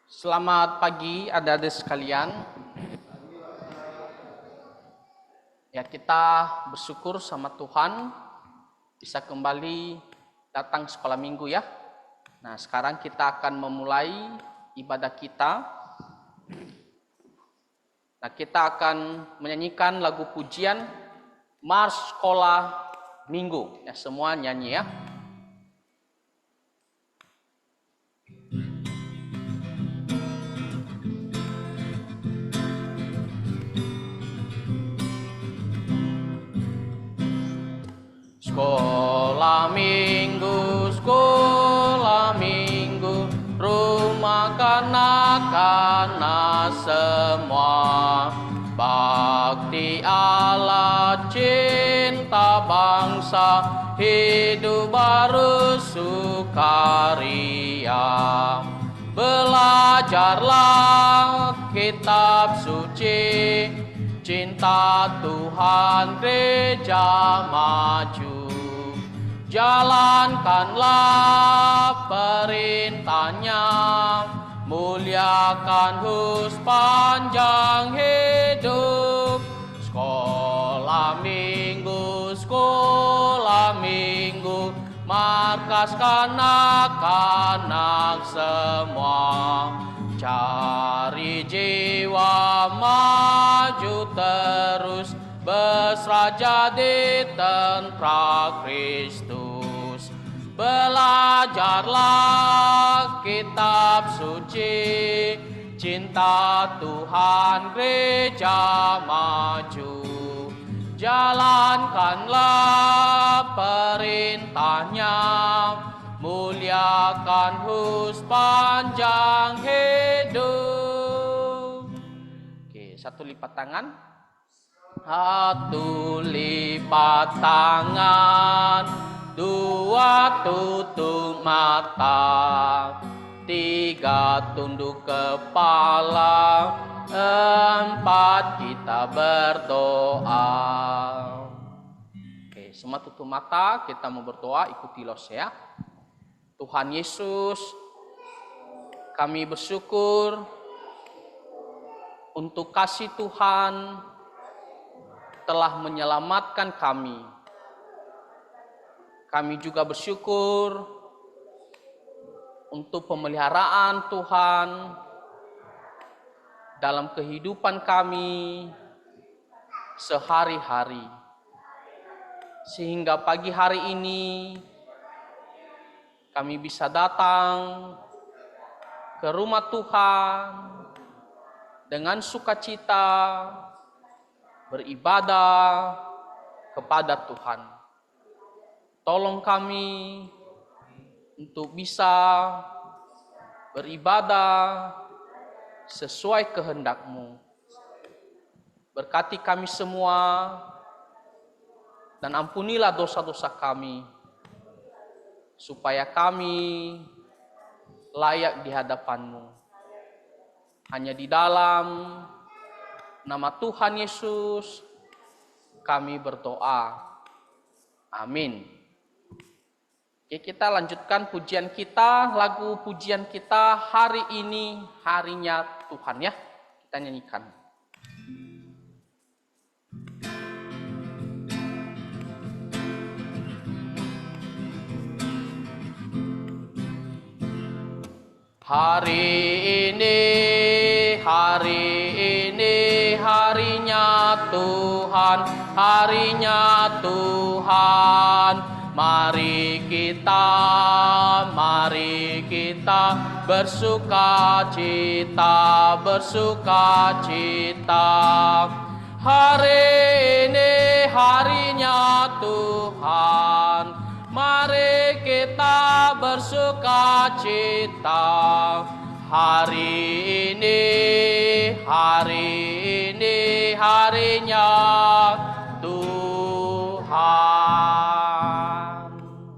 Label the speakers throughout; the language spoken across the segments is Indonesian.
Speaker 1: Selamat pagi adik-adik sekalian. Ya, kita bersyukur sama Tuhan bisa kembali datang sekolah minggu ya. Nah, sekarang kita akan memulai ibadah kita. Nah, kita akan menyanyikan lagu pujian Mars Sekolah Minggu. Ya, semua nyanyi ya. Sekolah minggu, rumah kanak-kanak semua. Bakti Allah, cinta bangsa, hidup baru sukaria. Belajarlah kitab suci, cinta Tuhan gereja maju. Jalankanlah perintahnya, muliakan sepanjang hidup. Sekolah minggu, markas kanak-kanak semua. Cari jiwa maju terus, berseraja di tentara Kristus. Belajarlah kitab suci, cinta Tuhan gereja maju. Jalankanlah perintahnya, muliakan sepanjang hidup. Oke, satu lipat tangan. Satu lipat tangan, dua tutup mata, tiga tunduk kepala, empat kita berdoa. Oke, semua tutup mata, kita mau berdoa, ikuti los ya. Tuhan Yesus, kami bersyukur untuk kasih Tuhan telah menyelamatkan kami. Kami juga bersyukur untuk pemeliharaan Tuhan dalam kehidupan kami sehari-hari. Sehingga pagi hari ini kami bisa datang ke rumah Tuhan dengan sukacita, beribadah kepada Tuhan. Tolong kami untuk bisa beribadah sesuai kehendak-Mu. Berkati kami semua dan ampunilah dosa-dosa kami, supaya kami layak di hadapan-Mu. Hanya di dalam nama Tuhan Yesus kami berdoa. Amin. Oke, kita lanjutkan pujian kita, lagu pujian kita hari ini harinya Tuhan ya. Kita nyanyikan. Hari ini harinya Tuhan, mari kita bersuka cita. Hari ini harinya Tuhan, mari kita bersuka cita. Hari ini harinya Tuhan.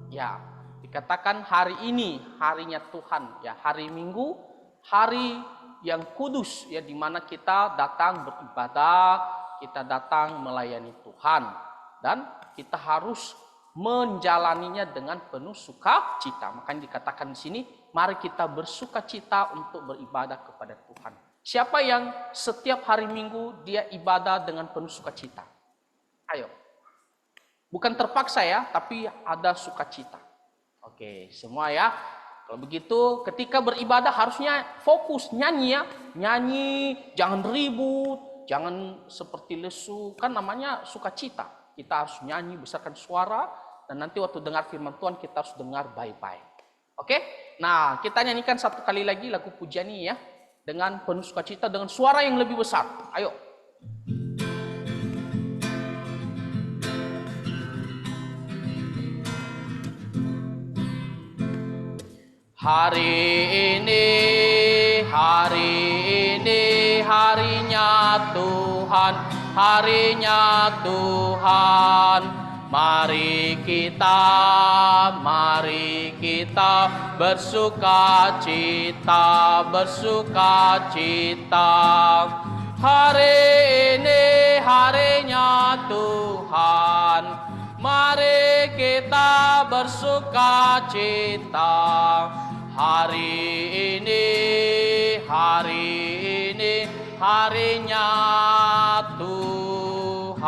Speaker 1: Ya, dikatakan hari ini harinya Tuhan. Ya, hari Minggu, hari yang kudus ya, di mana kita datang beribadah, kita datang melayani Tuhan, dan kita harus menjalaninya dengan penuh sukacita. Makanya dikatakan di sini, mari kita bersukacita untuk beribadah kepada Tuhan. Siapa yang setiap hari Minggu dia ibadah dengan penuh sukacita? Ayo. Bukan terpaksa ya, tapi ada sukacita. Oke, semua ya. Kalau begitu, ketika beribadah harusnya fokus nyanyi ya. Nyanyi, jangan ribut, jangan seperti lesu. Kan namanya sukacita. Kita harus nyanyi, besarkan suara. Dan nanti waktu dengar firman Tuhan, kita harus dengar baik-baik. Oke? Nah, kita nyanyikan satu kali lagi lagu pujian ini ya. Dengan penuh sukacita, dengan suara yang lebih besar. Ayo. Hari ini harinya Tuhan, harinya Tuhan. Mari kita bersukacita, bersukacita. Hari ini harinya Tuhan, mari kita bersukacita. Hari ini harinya Tuhan.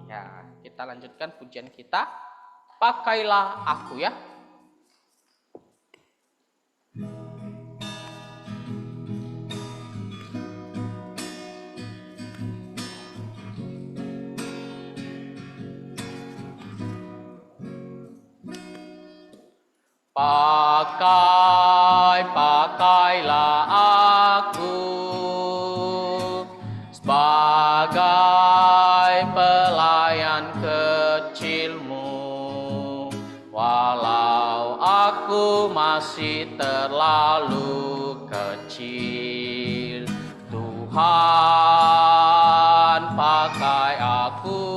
Speaker 1: Ya, kita lanjutkan pujian kita. Pakailah aku ya. Pakailah aku sebagai pelayan kecilmu, walau aku masih terlalu kecil. Tuhan, pakai aku.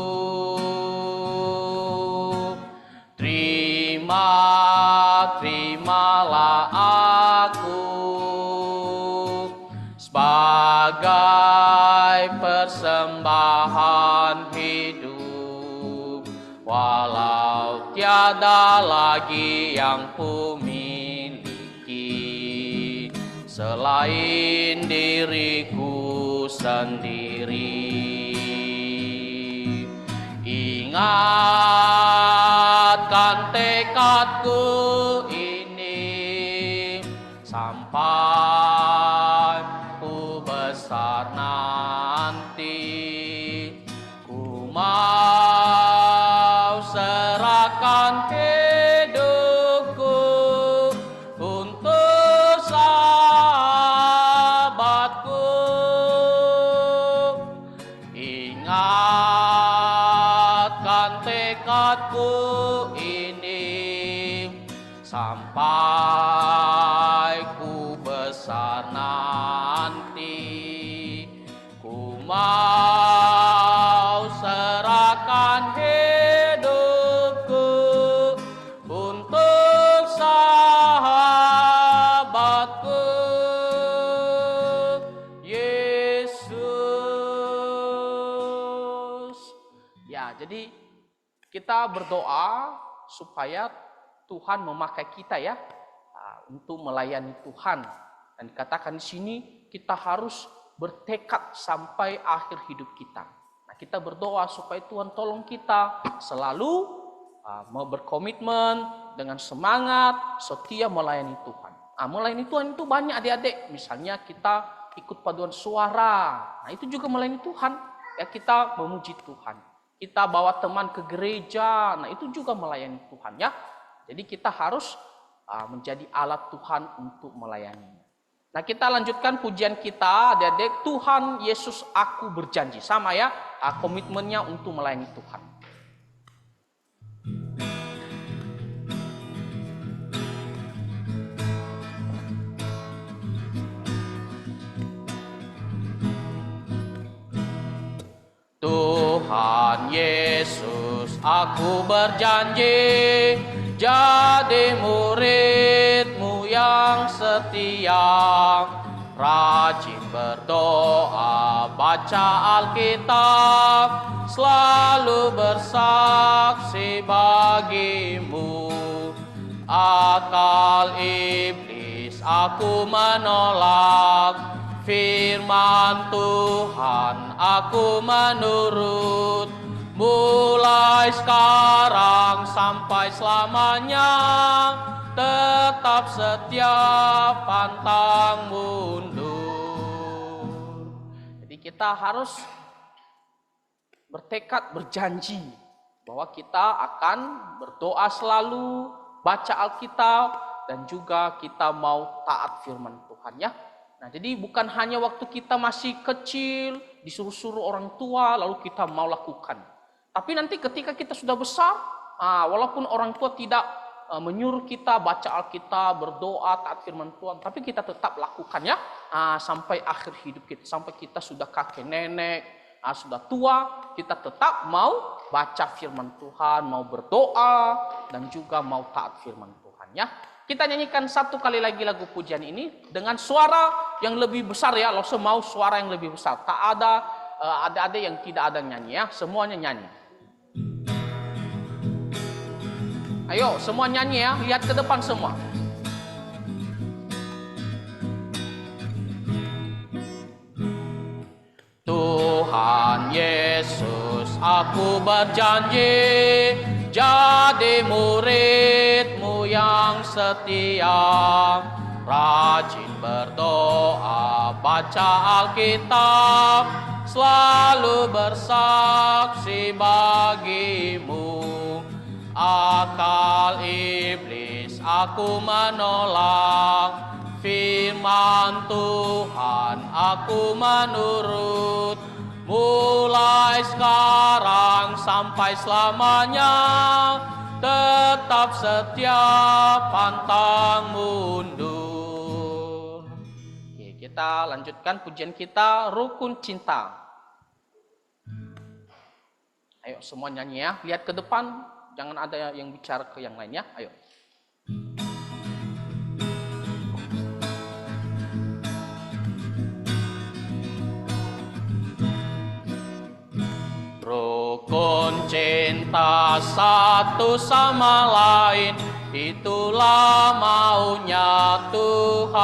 Speaker 1: Terimalah aku sebagai persembahan hidup, walau tiada lagi yang ku miliki selain diriku sendiri. Ingatkan tekadku ini sampai ku besar nanti. Ku mau serahkan hidupku untuk sahabatku. Ingatkan tekadku ini sampai ku besar nanti. Ku mau serahkan hidupku untuk sahabatku Yesus. Ya, jadi kita berdoa supaya Tuhan memakai kita ya untuk melayani Tuhan. Dan dikatakan di sini kita harus bertekad sampai akhir hidup kita. Nah, kita berdoa supaya Tuhan tolong kita selalu mau berkomitmen dengan semangat setia melayani Tuhan. Nah, melayani Tuhan itu banyak adik-adik. Misalnya kita ikut paduan suara. Nah, itu juga melayani Tuhan. Ya, kita memuji Tuhan. Kita bawa teman ke gereja. Nah, itu juga melayani Tuhan ya. Jadi kita harus menjadi alat Tuhan untuk melayani. Nah, kita lanjutkan pujian kita, adik-adik. Tuhan Yesus aku berjanji. Sama ya, komitmennya untuk melayani Tuhan. Tuhan Yesus aku berjanji jadi murid-Mu yang setia, rajin berdoa baca Alkitab, selalu bersaksi bagimu. Akal iblis aku menolak, firman Tuhan aku menurut. Mulai sekarang sampai selamanya, tetap setia pantang mundur. Jadi kita harus bertekad, berjanji bahwa kita akan berdoa selalu, baca Alkitab, dan juga kita mau taat firman Tuhan ya. Nah, jadi bukan hanya waktu kita masih kecil, disuruh-suruh orang tua, lalu kita mau lakukan. Tapi nanti ketika kita sudah besar, walaupun orang tua tidak menyuruh kita baca Alkitab, berdoa, taat firman Tuhan, tapi kita tetap lakukan ya, sampai akhir hidup kita, sampai kita sudah kakek nenek, sudah tua, kita tetap mau baca firman Tuhan, mau berdoa, dan juga mau taat firman Tuhan ya. Kita nyanyikan satu kali lagi lagu pujian ini dengan suara yang lebih besar ya. Lo mau suara yang lebih besar. Tak ada ada yang tidak ada nyanyi ya. Semuanya nyanyi. Ayo semua nyanyi ya. Lihat ke depan semua. Tuhan Yesus, aku berjanji jadi murid-Mu yang setia, rajin berdoa, baca Alkitab, selalu bersaksi bagimu. Akal iblis aku menolak, firman Tuhan aku menurut. Mulai sekarang sampai selamanya, tetap setia pantang mundur. Oke, kita lanjutkan pujian kita, Rukun Cinta. Ayo semua nyanyi ya, lihat ke depan, jangan ada yang bicara ke yang lain ya, ayo. Rukun cinta satu sama lain, itulah maunya Tuhan.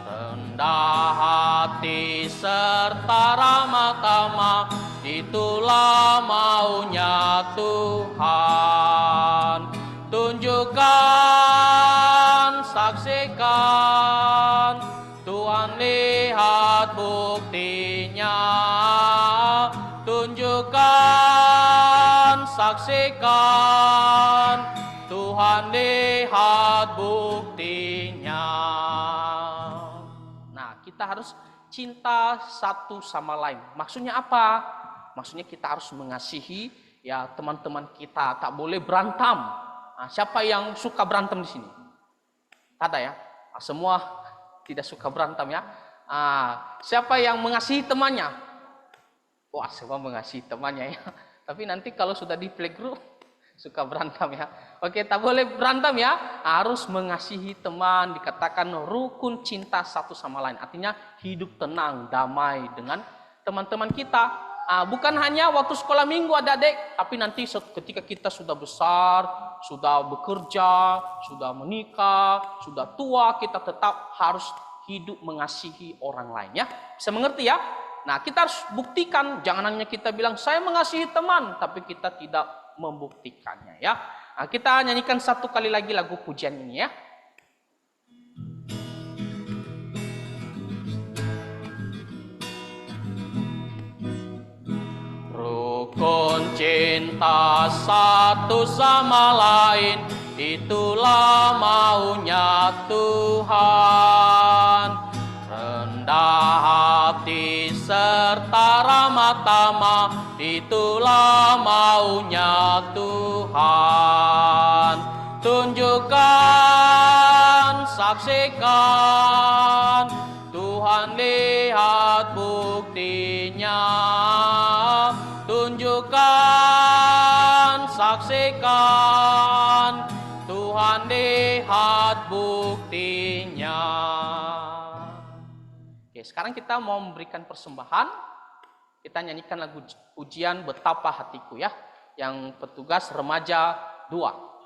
Speaker 1: Rendah hati serta ramah tamah, itulah maunya Tuhan. Tunjukkan, saksikan, Tuhan lihat buktinya. Tunjukkan, saksikan, Tuhan lihat buktinya. Nah, kita harus cinta satu sama lain. Maksudnya apa? Maksudnya kita harus mengasihi ya teman-teman kita, tak boleh berantem. Nah, siapa yang suka berantem di sini? Tak ada ya? Semua tidak suka berantem ya. Siapa yang mengasihi temannya? Wah, semua mengasihi temannya ya. Tapi nanti kalau sudah di playgroup suka berantem ya. Oke, tak boleh berantem ya. Harus mengasihi teman, dikatakan rukun cinta satu sama lain. Artinya hidup tenang, damai dengan teman-teman kita. Bukan hanya waktu sekolah minggu adik-adik, tapi nanti ketika kita sudah besar, sudah bekerja, sudah menikah, sudah tua, kita tetap harus hidup mengasihi orang lain ya. Bisa mengerti ya? Nah, kita harus buktikan, jangan hanya kita bilang saya mengasihi teman, tapi kita tidak membuktikannya ya. Nah, kita nyanyikan satu kali lagi lagu pujian ini ya. Rukun cinta satu sama lain, itulah maunya Tuhan. Rendah hati serta ramah tamah, itulah maunya Tuhan. Tunjukkan, saksikan, Tuhan lihat buktinya. Tunjukkan, saksikan, Tuhan lihat buktinya. sekarang kita mau memberikan persembahan. Kita nyanyikan lagu pujian Betapa Hatiku ya, yang petugas remaja 2.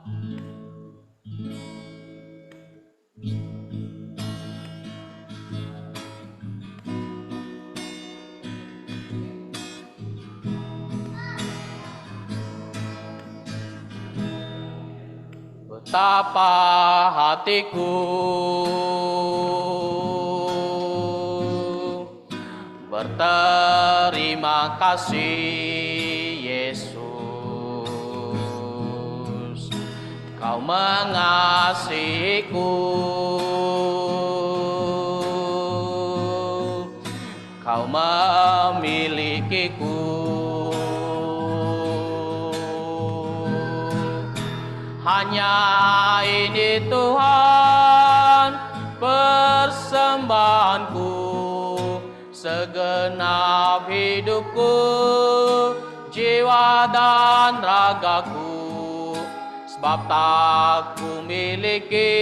Speaker 1: Betapa hatiku berterima kasih Yesus, Kau mengasihiku, Kau memilikiku. Hanya ini Tuhan persembahanku, segenap hidupku, jiwa dan ragaku. Sebab tak ku miliki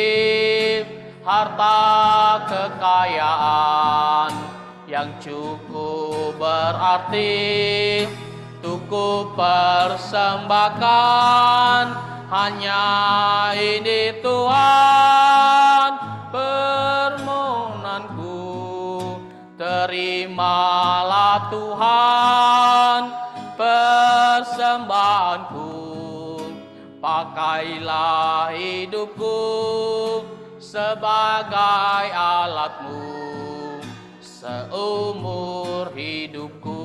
Speaker 1: harta kekayaan yang cukup berarti untuk ku persembahkan. Hanya ini Tuhan permohonanku, terimalah Tuhan persembahanku, pakailah hidupku sebagai alatmu seumur hidupku.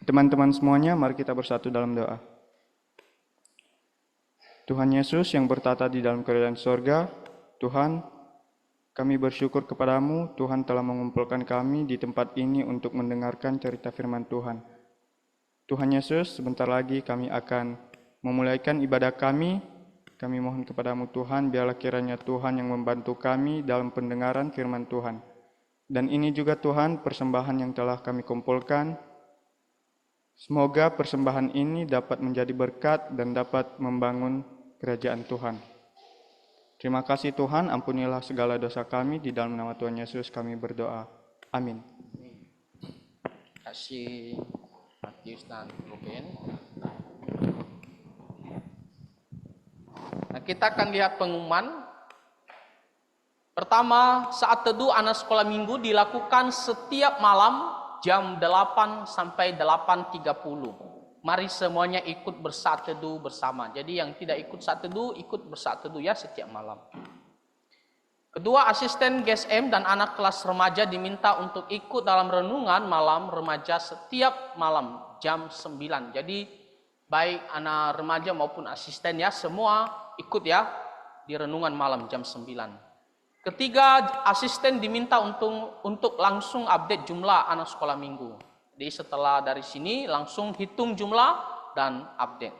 Speaker 2: Teman-teman semuanya, mari kita bersatu dalam doa. Tuhan Yesus yang bertata di dalam kerajaan sorga, Tuhan, kami bersyukur kepadamu, Tuhan telah mengumpulkan kami di tempat ini untuk mendengarkan cerita firman Tuhan. Tuhan Yesus, sebentar lagi kami akan memulaikan ibadah kami. Kami mohon kepadamu Tuhan, biarlah kiranya Tuhan yang membantu kami dalam pendengaran firman Tuhan. Dan ini juga Tuhan, persembahan yang telah kami kumpulkan. Semoga persembahan ini dapat menjadi berkat dan dapat membangun kerajaan Tuhan. Terima kasih Tuhan, ampunilah segala dosa kami, di dalam nama Tuhan Yesus kami berdoa. Amin.
Speaker 1: Terima kasih Matius dan Ruben. Nah, kita akan lihat pengumuman. Pertama, saat teduh anak sekolah minggu dilakukan setiap malam jam 8 sampai 8.30. Mari semuanya ikut bersaat teduh bersama. Jadi yang tidak ikut saat teduh, ikut bersaat teduh ya setiap malam. Kedua, asisten GSM dan anak kelas remaja diminta untuk ikut dalam renungan malam remaja setiap malam jam 9. Jadi baik anak remaja maupun asisten ya, semua ikut ya di renungan malam jam 9. Ketiga, asisten diminta untuk langsung update jumlah anak sekolah minggu. Jadi setelah dari sini langsung hitung jumlah dan update.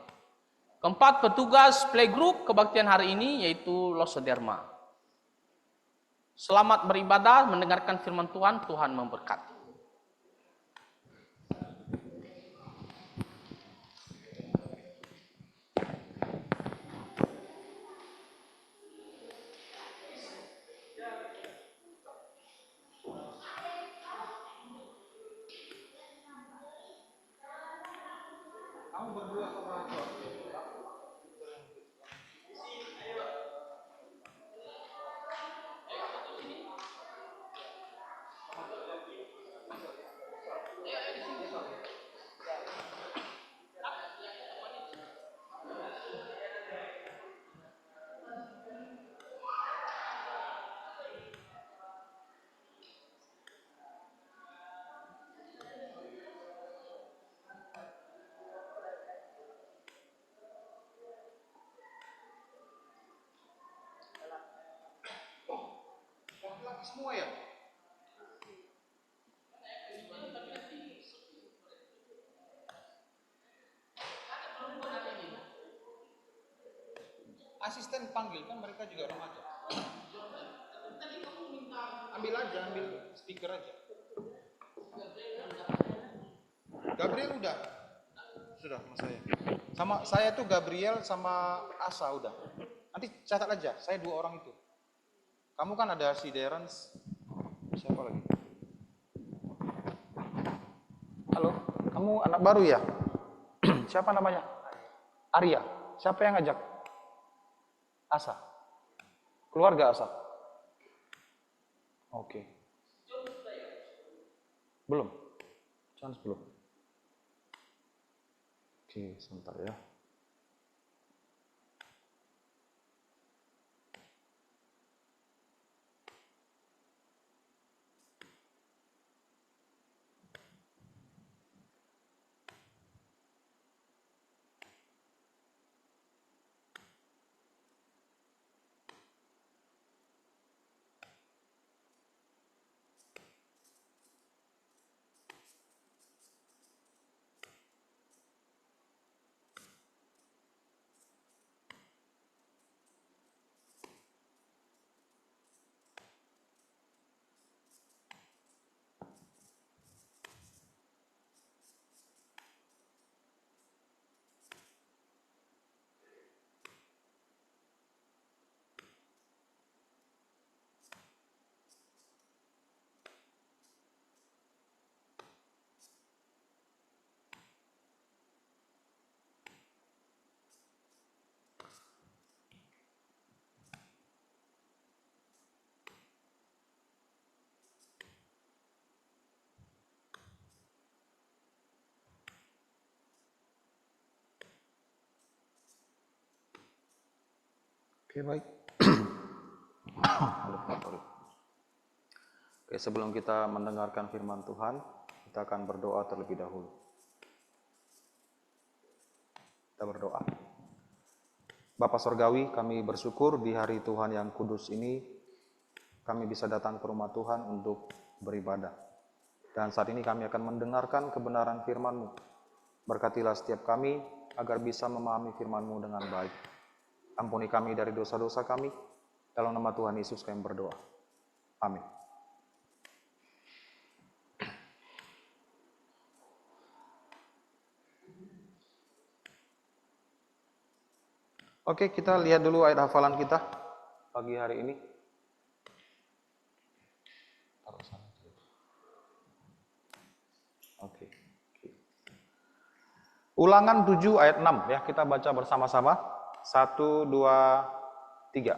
Speaker 1: Keempat, petugas playgroup kebaktian hari ini yaitu Losoderma. Selamat beribadah, mendengarkan firman Tuhan, Tuhan memberkati.
Speaker 3: Kamu berdua sama Raja. Semua ya? Asisten panggil kan mereka juga remaja. Ambil aja, ambil speaker aja. Gabriel udah. sudah sama saya. Sama saya tuh Gabriel sama Asa udah. Nanti catat aja, saya 2 orang itu. Kamu kan ada si Derans, siapa lagi? Halo, kamu anak baru ya? Siapa namanya? Arya. Siapa yang ngajak? Asa. Keluarga Asa. Oke. Belum. Chance belum. Oke, sebentar ya. Oke, baik. Oke, sebelum kita mendengarkan firman Tuhan, kita akan berdoa terlebih dahulu. Kita berdoa. Bapa Sorgawi, kami bersyukur di hari Tuhan yang kudus ini, kami bisa datang ke rumah Tuhan untuk beribadah. Dan saat ini kami akan mendengarkan kebenaran firman-Mu. Berkatilah setiap kami, agar bisa memahami firman-Mu dengan baik. Ampuni kami dari dosa-dosa kami, dalam nama Tuhan Yesus kami berdoa. Amin. Oke, kita lihat dulu ayat hafalan kita pagi hari ini. Oke. Ulangan 7 ayat 6 ya, kita baca bersama-sama. 1, 2, 3.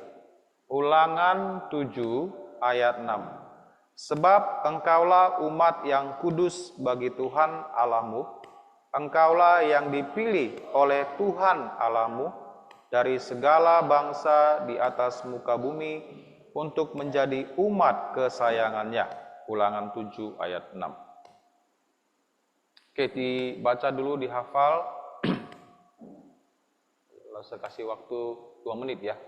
Speaker 3: Ulangan 7 ayat 6. Sebab engkaulah umat yang kudus bagi Tuhan Allahmu, engkaulah yang dipilih oleh Tuhan Allahmu dari segala bangsa di atas muka bumi untuk menjadi umat kesayangannya. Ulangan 7 ayat 6. Oke, dibaca dulu, dihafal. Saya kasih waktu 2 menit ya.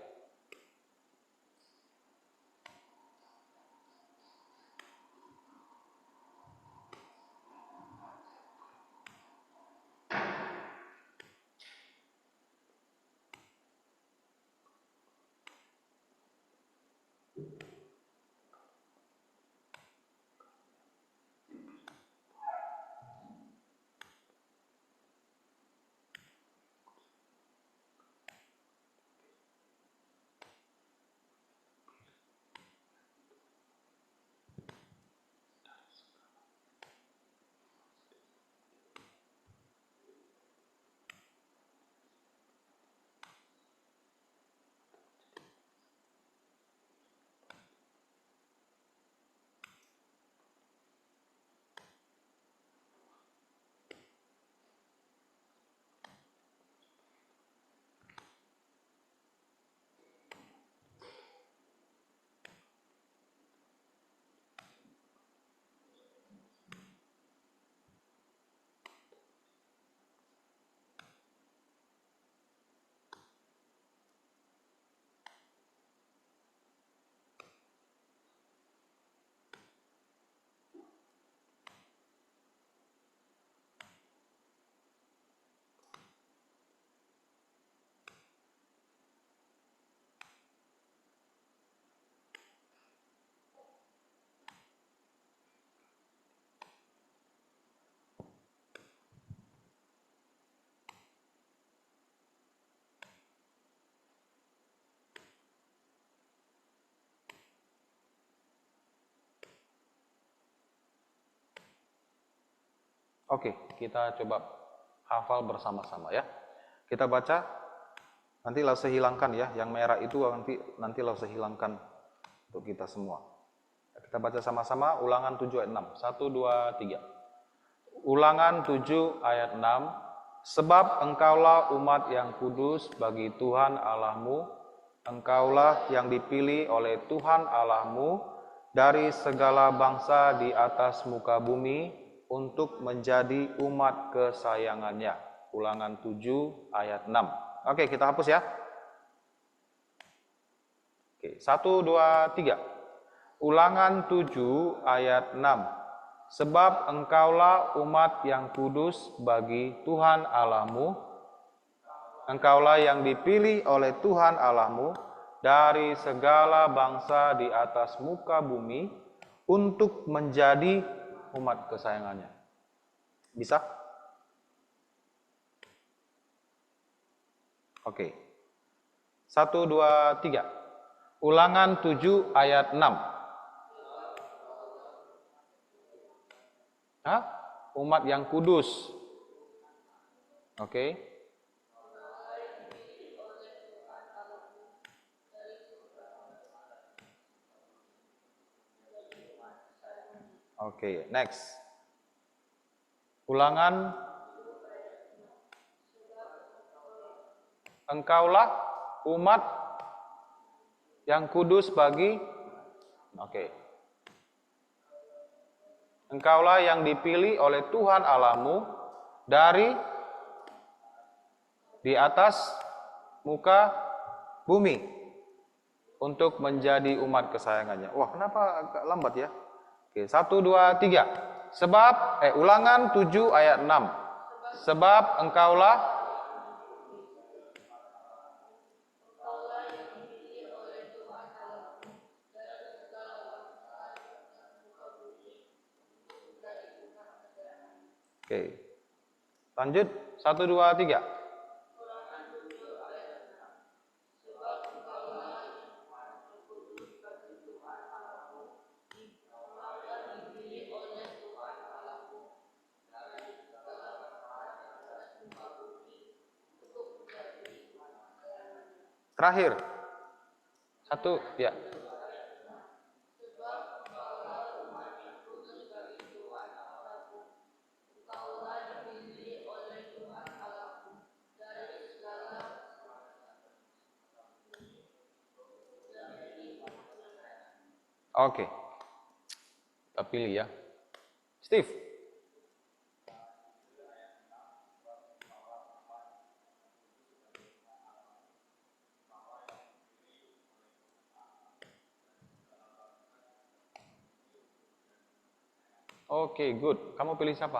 Speaker 3: Oke, kita coba hafal bersama-sama ya. Kita baca, nanti Lause hilangkan ya, yang merah itu nanti Lause hilangkan untuk kita semua. Kita baca sama-sama Ulangan 7 ayat 6. 1, 2, 3. Ulangan 7 ayat 6. Sebab engkaulah umat yang kudus bagi Tuhan Allahmu, engkaulah yang dipilih oleh Tuhan Allahmu dari segala bangsa di atas muka bumi untuk menjadi umat kesayangannya. Ulangan 7 ayat 6. Oke, kita hapus ya. Oke, 1, 2, 3. Ulangan 7 ayat 6. Sebab engkaulah umat yang kudus bagi Tuhan Allahmu, engkaulah yang dipilih oleh Tuhan Allahmu dari segala bangsa di atas muka bumi untuk menjadi umat kesayangannya. Bisa? Oke. 1, 2, 3. Ulangan 7 ayat 6. Umat yang kudus. Oke. Oke, next. Ulangan. Engkaulah umat yang kudus bagi. Oke. Engkaulah yang dipilih oleh Tuhan Allahmu dari di atas muka bumi untuk menjadi umat kesayangannya. Wah, kenapa agak lambat ya? Oke, 1, 2, 3. Sebab, Ulangan 7 ayat 6. Sebab engkaulah Oke. Lanjut 1, 2, 3. Terakhir. 1 ya. Oke. Kita pilih ya. Steve. Oke, good. Kamu pilih siapa?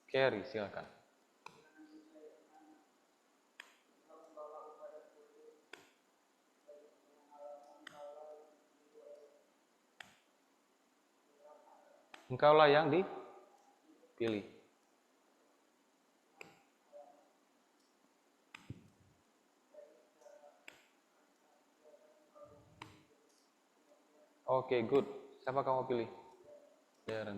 Speaker 3: Carrie, silakan. Engkaulah yang dipilih. Oke, good. Siapa kamu pilih? Darren.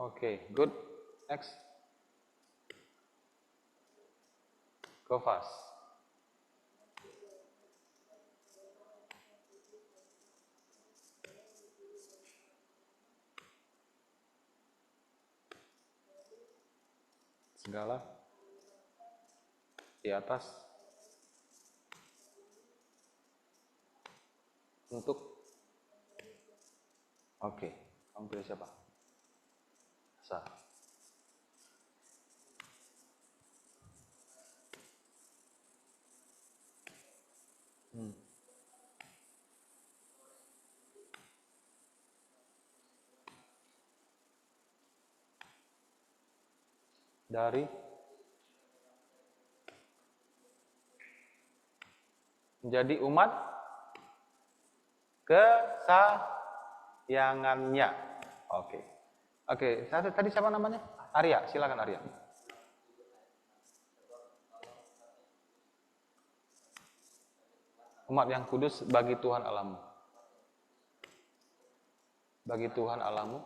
Speaker 3: Oke, good. Next. Go fast. Segala di atas untuk. Oke, kamu pilih siapa? Sa. Dari menjadi umat kesayangannya. Oke. Oke, tadi siapa namanya? Arya, silakan Arya. Umat yang kudus bagi Tuhan Allahmu. Bagi Tuhan Allahmu,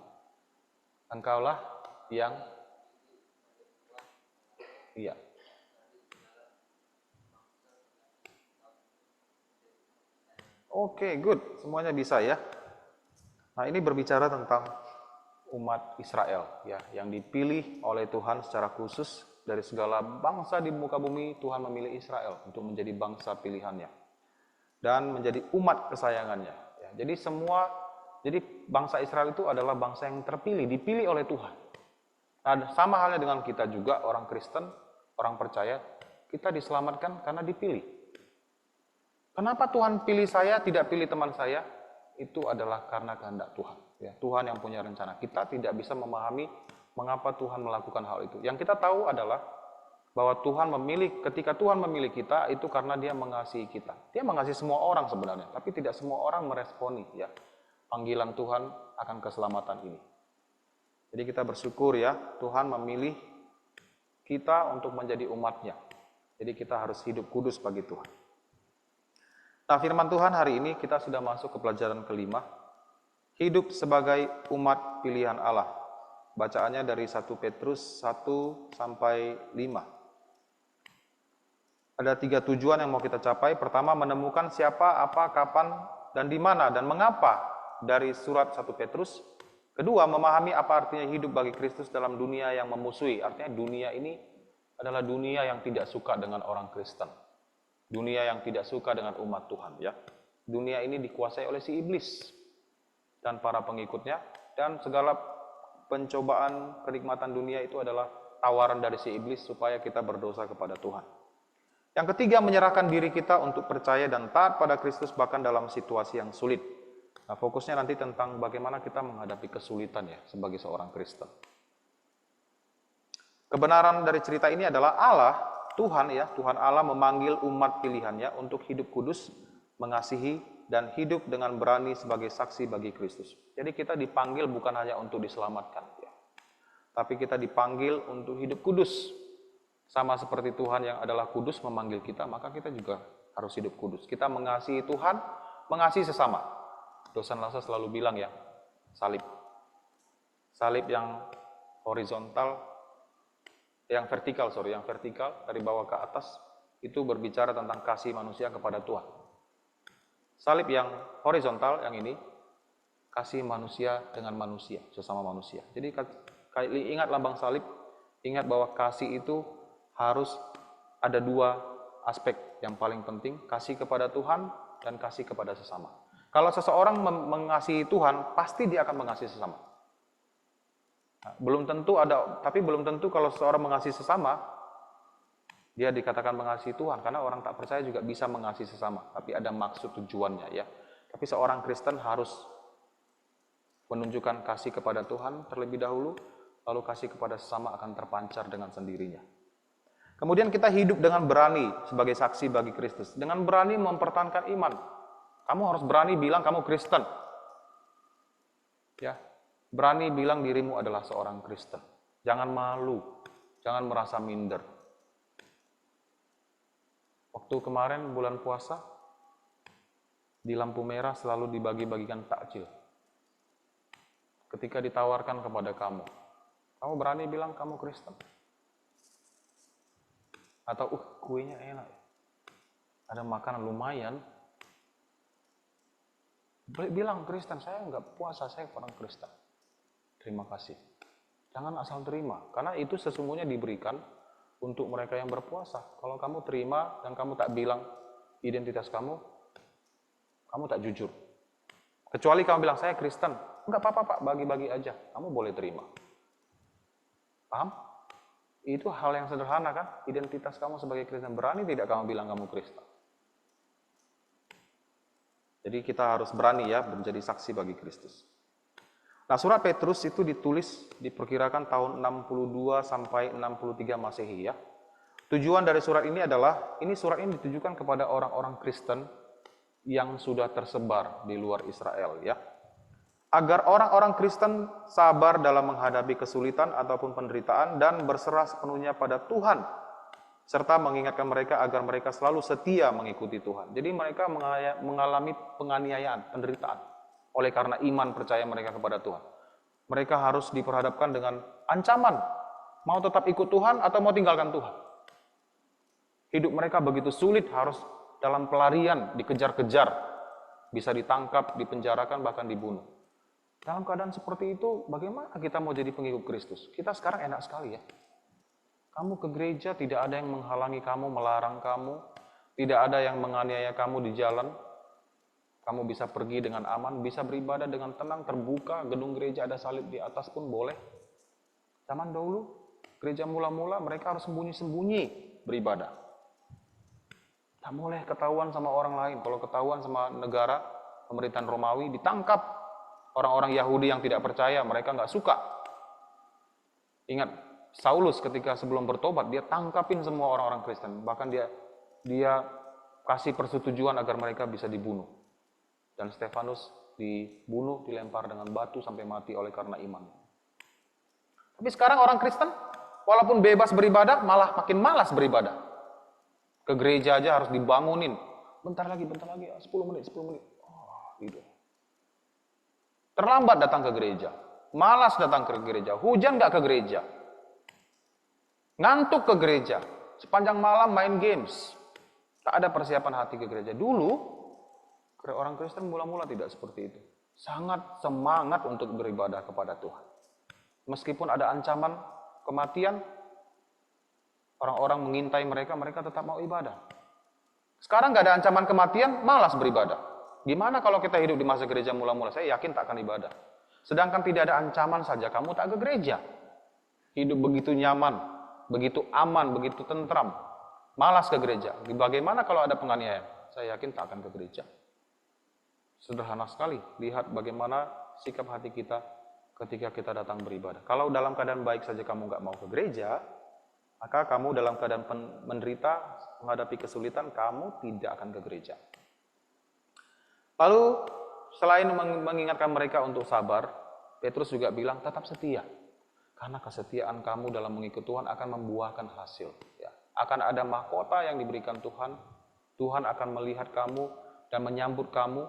Speaker 3: engkaulah yang iya. Oke, good. Semuanya bisa ya. Nah, ini berbicara tentang umat Israel ya, yang dipilih oleh Tuhan secara khusus dari segala bangsa di muka bumi. Tuhan memilih Israel untuk menjadi bangsa pilihannya dan menjadi umat kesayangannya ya. Jadi bangsa Israel itu adalah bangsa yang terpilih, dipilih oleh Tuhan. Nah, sama halnya dengan kita juga, orang Kristen, orang percaya, kita diselamatkan karena dipilih. Kenapa Tuhan pilih saya, tidak pilih teman saya? Itu adalah karena kehendak Tuhan. Ya, Tuhan yang punya rencana. Kita tidak bisa memahami mengapa Tuhan melakukan hal itu. Yang kita tahu adalah bahwa ketika Tuhan memilih kita, itu karena Dia mengasihi kita. Dia mengasihi semua orang sebenarnya, tapi tidak semua orang meresponi ya panggilan Tuhan akan keselamatan ini. Jadi kita bersyukur ya, Tuhan memilih kita untuk menjadi umatnya. Jadi kita harus hidup kudus bagi Tuhan. Nah, firman Tuhan hari ini kita sudah masuk ke pelajaran kelima. Hidup sebagai umat pilihan Allah. Bacaannya dari 1 Petrus 1 sampai 5. Ada 3 tujuan yang mau kita capai. Pertama, menemukan siapa, apa, kapan, dan di mana, dan mengapa dari surat 1 Petrus. Kedua, memahami apa artinya hidup bagi Kristus dalam dunia yang memusuhi. Artinya dunia ini adalah dunia yang tidak suka dengan orang Kristen. Dunia yang tidak suka dengan umat Tuhan ya. Dunia ini dikuasai oleh si iblis dan para pengikutnya, dan segala pencobaan kenikmatan dunia itu adalah tawaran dari si iblis supaya kita berdosa kepada Tuhan. Yang ketiga, menyerahkan diri kita untuk percaya dan taat pada Kristus bahkan dalam situasi yang sulit. Nah, fokusnya nanti tentang bagaimana kita menghadapi kesulitan ya sebagai seorang Kristen. Kebenaran dari cerita ini adalah Tuhan Allah memanggil umat pilihannya untuk hidup kudus, mengasihi, dan hidup dengan berani sebagai saksi bagi Kristus. Jadi kita dipanggil bukan hanya untuk diselamatkan, ya, tapi kita dipanggil untuk hidup kudus. Sama seperti Tuhan yang adalah kudus memanggil kita, maka kita juga harus hidup kudus. Kita mengasihi Tuhan, mengasihi sesama. Dosen Lasa selalu bilang ya, salib yang horizontal, yang vertikal dari bawah ke atas, itu berbicara tentang kasih manusia kepada Tuhan. Salib yang horizontal, yang ini, kasih manusia dengan manusia, sesama manusia. Jadi ingat lambang salib, ingat bahwa kasih itu harus ada 2 aspek yang paling penting, kasih kepada Tuhan dan kasih kepada sesama. Kalau seseorang mengasihi Tuhan, pasti dia akan mengasihi sesama. Nah, belum tentu kalau seseorang mengasihi sesama, dia dikatakan mengasihi Tuhan, karena orang tak percaya juga bisa mengasihi sesama, tapi ada maksud tujuannya ya. Tapi seorang Kristen harus menunjukkan kasih kepada Tuhan terlebih dahulu, lalu kasih kepada sesama akan terpancar dengan sendirinya. Kemudian kita hidup dengan berani sebagai saksi bagi Kristus, dengan berani mempertahankan iman. Kamu harus berani bilang kamu Kristen. Ya, berani bilang dirimu adalah seorang Kristen. Jangan malu, jangan merasa minder. Waktu kemarin bulan puasa, di lampu merah selalu dibagi-bagikan takjil. Ketika ditawarkan kepada kamu berani bilang kamu Kristen? Atau, kuenya enak, ada makanan lumayan, bilang Kristen, saya nggak puasa, saya orang Kristen. Terima kasih. Jangan asal terima, karena itu sesungguhnya diberikan untuk mereka yang berpuasa. Kalau kamu terima dan kamu tak bilang identitas kamu tak jujur. Kecuali kamu bilang, saya Kristen. Nggak apa-apa Pak, bagi-bagi aja. Kamu boleh terima. Paham? Itu hal yang sederhana kan? Identitas kamu sebagai Kristen. Berani tidak kamu bilang kamu Kristen? Jadi kita harus berani ya menjadi saksi bagi Kristus. Nah, surat Petrus itu diperkirakan tahun 62 sampai 63 Masehi ya. Tujuan dari surat ini adalah, surat ini ditujukan kepada orang-orang Kristen yang sudah tersebar di luar Israel ya. agar orang-orang Kristen sabar dalam menghadapi kesulitan ataupun penderitaan dan berserah sepenuhnya pada Tuhan, serta mengingatkan mereka agar mereka selalu setia mengikuti Tuhan. Jadi mereka mengalami penganiayaan, penderitaan oleh karena iman percaya mereka kepada Tuhan. Mereka harus diperhadapkan dengan ancaman, mau tetap ikut Tuhan atau mau tinggalkan Tuhan. Hidup mereka begitu sulit, harus dalam pelarian, dikejar-kejar, bisa ditangkap, dipenjarakan, bahkan dibunuh. Dalam keadaan seperti itu, bagaimana kita mau jadi pengikut Kristus? Kita sekarang enak sekali ya. Kamu ke gereja, tidak ada yang menghalangi kamu, melarang kamu, tidak ada yang menganiaya kamu di jalan. Kamu bisa pergi dengan aman, bisa beribadah dengan tenang, terbuka, gedung gereja ada salib di atas pun boleh. Zaman dahulu, gereja mula-mula mereka harus sembunyi-sembunyi beribadah. Tak boleh ketahuan sama orang lain. Kalau ketahuan sama negara, pemerintahan Romawi, ditangkap. Orang-orang Yahudi yang tidak percaya, mereka nggak suka. Ingat, Saulus ketika sebelum bertobat, dia tangkapin semua orang-orang Kristen. Bahkan dia kasih persetujuan agar mereka bisa dibunuh. Dan Stefanus dibunuh, dilempar dengan batu sampai mati oleh karena iman. Tapi sekarang orang Kristen, walaupun bebas beribadah, malah makin malas beribadah. Ke gereja aja harus dibangunin. Bentar lagi, 10 menit. Oh, gitu. Terlambat datang ke gereja, malas datang ke gereja, hujan nggak ke gereja, ngantuk ke gereja, sepanjang malam main games, tak ada persiapan hati ke gereja. Dulu, orang Kristen mula-mula tidak seperti itu, sangat semangat untuk beribadah kepada Tuhan. Meskipun ada ancaman kematian, orang-orang mengintai mereka, mereka tetap mau ibadah. Sekarang nggak ada ancaman kematian, malas beribadah. Gimana kalau kita hidup di masa gereja mula-mula? Saya yakin tak akan ibadah. Sedangkan tidak ada ancaman saja, kamu tak ke gereja. Hidup begitu nyaman, begitu aman, begitu tentram. Malas ke gereja. Bagaimana kalau ada penganiayaan? Saya yakin tak akan ke gereja. Sederhana sekali. Lihat bagaimana sikap hati kita ketika kita datang beribadah. Kalau dalam keadaan baik saja kamu nggak mau ke gereja, maka kamu dalam keadaan menderita, menghadapi kesulitan, kamu tidak akan ke gereja. Lalu selain mengingatkan mereka untuk sabar, Petrus juga bilang tetap setia. Karena kesetiaan kamu dalam mengikut Tuhan akan membuahkan hasil. Ya. Akan ada mahkota yang diberikan Tuhan. Tuhan akan melihat kamu dan menyambut kamu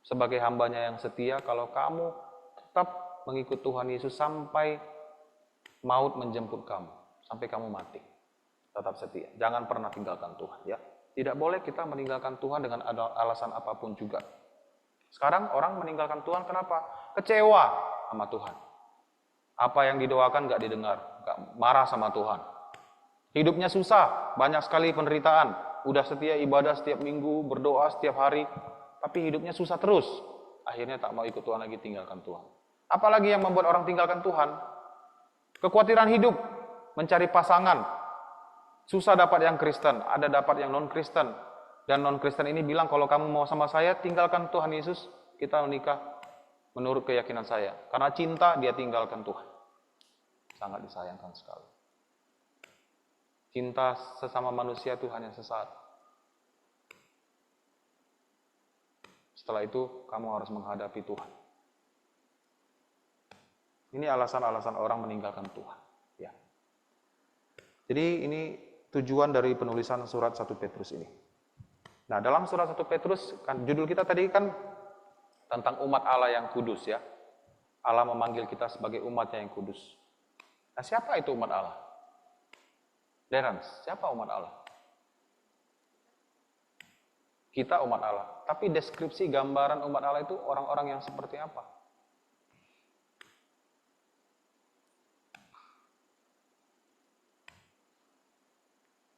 Speaker 3: sebagai hambanya yang setia kalau kamu tetap mengikut Tuhan Yesus sampai maut menjemput kamu. Sampai kamu mati. Tetap setia. Jangan pernah tinggalkan Tuhan. Ya. Tidak boleh kita meninggalkan Tuhan dengan alasan apapun juga. Sekarang orang meninggalkan Tuhan kenapa? Kecewa sama Tuhan. Apa yang didoakan gak didengar. Gak marah sama Tuhan. Hidupnya susah. Banyak sekali penderitaan. Udah setia ibadah setiap minggu. Berdoa setiap hari. Tapi hidupnya susah terus. Akhirnya tak mau ikut Tuhan lagi, tinggalkan Tuhan. Apalagi yang membuat orang tinggalkan Tuhan? Kekhawatiran hidup. Mencari pasangan. Susah dapat yang Kristen, ada dapat yang non-Kristen. Dan non-Kristen ini bilang, kalau kamu mau sama saya, tinggalkan Tuhan Yesus, kita menikah menurut keyakinan saya. Karena cinta, dia tinggalkan Tuhan. Sangat disayangkan sekali. Cinta sesama manusia itu hanya sesaat. Setelah itu, kamu harus menghadapi Tuhan. Ini alasan-alasan orang meninggalkan Tuhan. Ya. Jadi ini tujuan dari penulisan surat 1 Petrus ini. Nah, dalam surat 1 Petrus, kan judul kita tadi kan tentang umat Allah yang kudus ya. Allah memanggil kita sebagai umatnya yang kudus. Nah, siapa itu umat Allah? Derans, siapa umat Allah? Kita umat Allah. Tapi deskripsi gambaran umat Allah itu orang-orang yang seperti apa?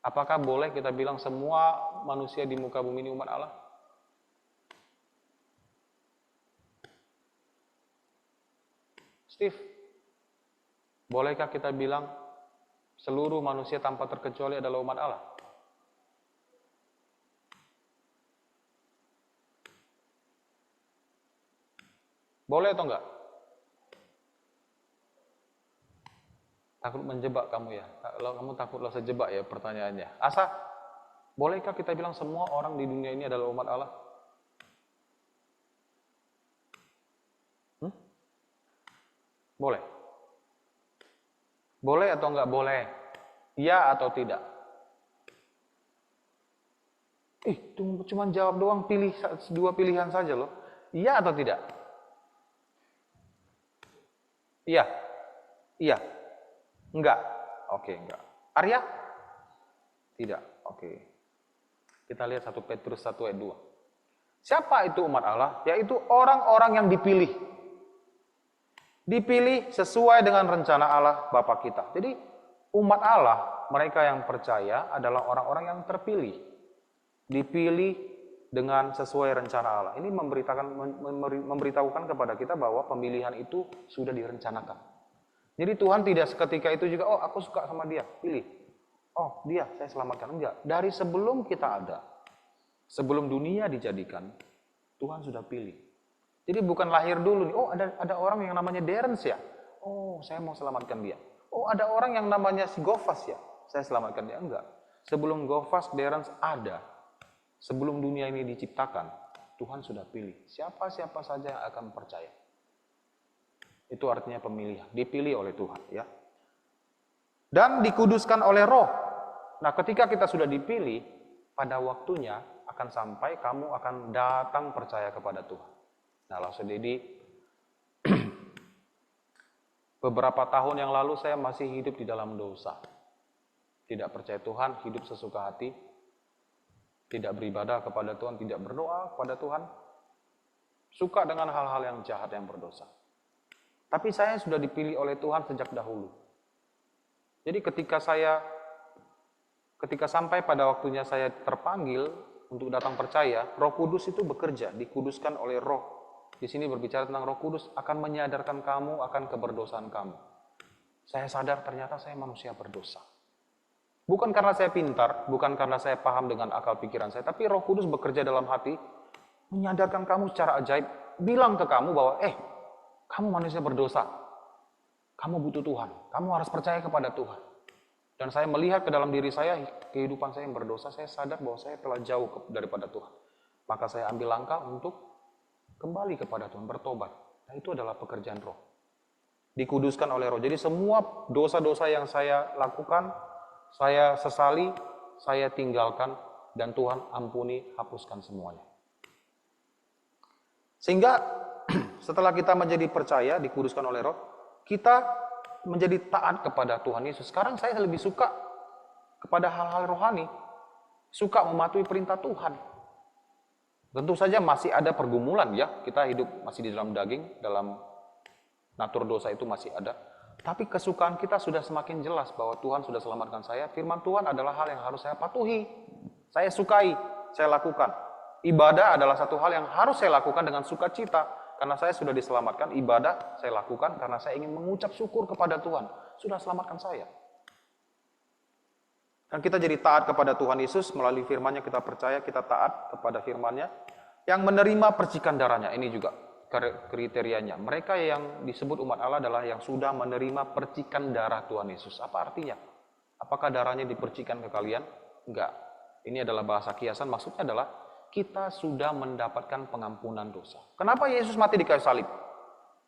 Speaker 3: Apakah boleh kita bilang semua manusia di muka bumi ini umat Allah? Steve, bolehkah kita bilang seluruh manusia tanpa terkecuali adalah umat Allah? Boleh atau enggak? Takut menjebak kamu ya. Kalau kamu takut lo sejebak ya pertanyaannya. Asa, bolehkah kita bilang semua orang di dunia ini adalah umat Allah? Boleh? Boleh atau enggak boleh? Iya atau tidak? Cuma jawab doang, pilih dua pilihan saja loh. Iya atau tidak? Iya. Iya. Enggak. Oke, enggak. Arya? Tidak. Oke. Kita lihat 1 Petrus 1 ayat 2. Siapa itu umat Allah? Yaitu orang-orang yang dipilih. Dipilih sesuai dengan rencana Allah Bapa kita. Jadi umat Allah, mereka yang percaya adalah orang-orang yang terpilih. Dipilih dengan sesuai rencana Allah. Ini memberitahukan kepada kita bahwa pemilihan itu sudah direncanakan. Jadi Tuhan tidak seketika itu juga, oh aku suka sama dia, pilih. Oh dia, saya selamatkan. Enggak, dari sebelum kita ada, sebelum dunia dijadikan, Tuhan sudah pilih. Jadi bukan lahir dulu nih, oh ada orang yang namanya Derens ya, oh saya mau selamatkan dia. Oh ada orang yang namanya si Gofas ya, saya selamatkan dia. Enggak, sebelum Gofas, Derens ada, sebelum dunia ini diciptakan, Tuhan sudah pilih. Siapa-siapa saja yang akan percaya. Itu artinya pemilihan, dipilih oleh Tuhan ya. Dan dikuduskan oleh Roh. Nah, ketika kita sudah dipilih, pada waktunya akan sampai kamu akan datang percaya kepada Tuhan. Nah, langsung jadi beberapa tahun yang lalu saya masih hidup di dalam dosa. Tidak percaya Tuhan, hidup sesuka hati, tidak beribadah kepada Tuhan, tidak berdoa kepada Tuhan, suka dengan hal-hal yang jahat yang berdosa. Tapi saya sudah dipilih oleh Tuhan sejak dahulu. Jadi ketika sampai pada waktunya saya terpanggil untuk datang percaya, Roh Kudus itu bekerja, dikuduskan oleh Roh. Di sini berbicara tentang Roh Kudus akan menyadarkan kamu akan keberdosaan kamu. Saya sadar ternyata saya manusia berdosa. Bukan karena saya pintar, bukan karena saya paham dengan akal pikiran saya, tapi Roh Kudus bekerja dalam hati, menyadarkan kamu secara ajaib, bilang ke kamu bahwa, kamu manusia berdosa, kamu butuh Tuhan, kamu harus percaya kepada Tuhan. Dan saya melihat ke dalam diri saya, kehidupan saya yang berdosa, saya sadar bahwa saya telah jauh daripada Tuhan. Maka saya ambil langkah untuk kembali kepada Tuhan, bertobat. Nah itu adalah pekerjaan Roh. Dikuduskan oleh Roh. Jadi semua dosa-dosa yang saya lakukan, saya sesali, saya tinggalkan, dan Tuhan ampuni, hapuskan semuanya. Sehingga setelah kita menjadi percaya, dikuduskan oleh Roh, kita menjadi taat kepada Tuhan Yesus. Sekarang saya lebih suka kepada hal-hal rohani, suka mematuhi perintah Tuhan. Tentu saja masih ada pergumulan ya, kita hidup masih di dalam daging, dalam natur dosa itu masih ada. Tapi kesukaan kita sudah semakin jelas bahwa Tuhan sudah selamatkan saya. Firman Tuhan adalah hal yang harus saya patuhi, saya sukai, saya lakukan. Ibadah adalah satu hal yang harus saya lakukan dengan sukacita. Karena saya sudah diselamatkan, ibadah saya lakukan karena saya ingin mengucap syukur kepada Tuhan. Sudah selamatkan saya. Dan kita jadi taat kepada Tuhan Yesus melalui firman-Nya, kita percaya, kita taat kepada firman-Nya. Yang menerima percikan darahnya, ini juga kriterianya. Mereka yang disebut umat Allah adalah yang sudah menerima percikan darah Tuhan Yesus. Apa artinya? Apakah darahnya dipercikan ke kalian? Enggak. Ini adalah bahasa kiasan, maksudnya adalah kita sudah mendapatkan pengampunan dosa. Kenapa Yesus mati di kayu salib?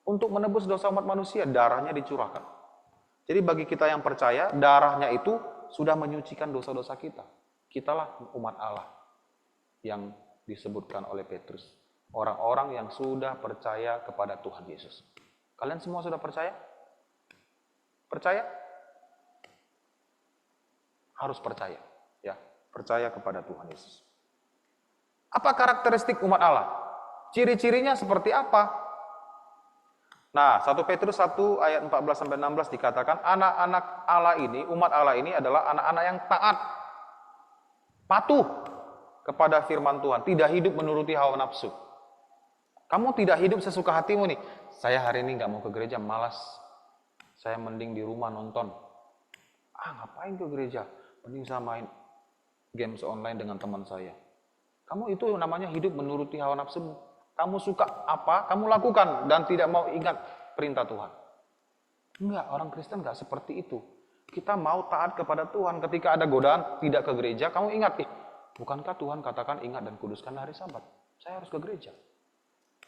Speaker 3: Untuk menebus dosa umat manusia, darahnya dicurahkan. Jadi bagi kita yang percaya, darahnya itu sudah menyucikan dosa-dosa kita. Kitalah umat Allah yang disebutkan oleh Petrus. Orang-orang yang sudah percaya kepada Tuhan Yesus. Kalian semua sudah percaya? Percaya? Harus percaya. Ya, percaya kepada Tuhan Yesus. Apa karakteristik umat Allah? Ciri-cirinya seperti apa? Nah, 1 Petrus 1 ayat 14-16 dikatakan, anak-anak Allah ini, umat Allah ini adalah anak-anak yang taat, patuh kepada firman Tuhan, tidak hidup menuruti hawa nafsu. Kamu tidak hidup sesuka hatimu nih, saya hari ini nggak mau ke gereja, malas, saya mending di rumah nonton. Ngapain ke gereja? Mending saya main games online dengan teman saya. Kamu itu namanya hidup menuruti hawa nafsumu. Kamu suka apa, kamu lakukan dan tidak mau ingat perintah Tuhan. Enggak, orang Kristen enggak seperti itu. Kita mau taat kepada Tuhan. Ketika ada godaan tidak ke gereja, kamu ingat, bukankah Tuhan katakan ingat dan kuduskan hari Sabat? Saya harus ke gereja.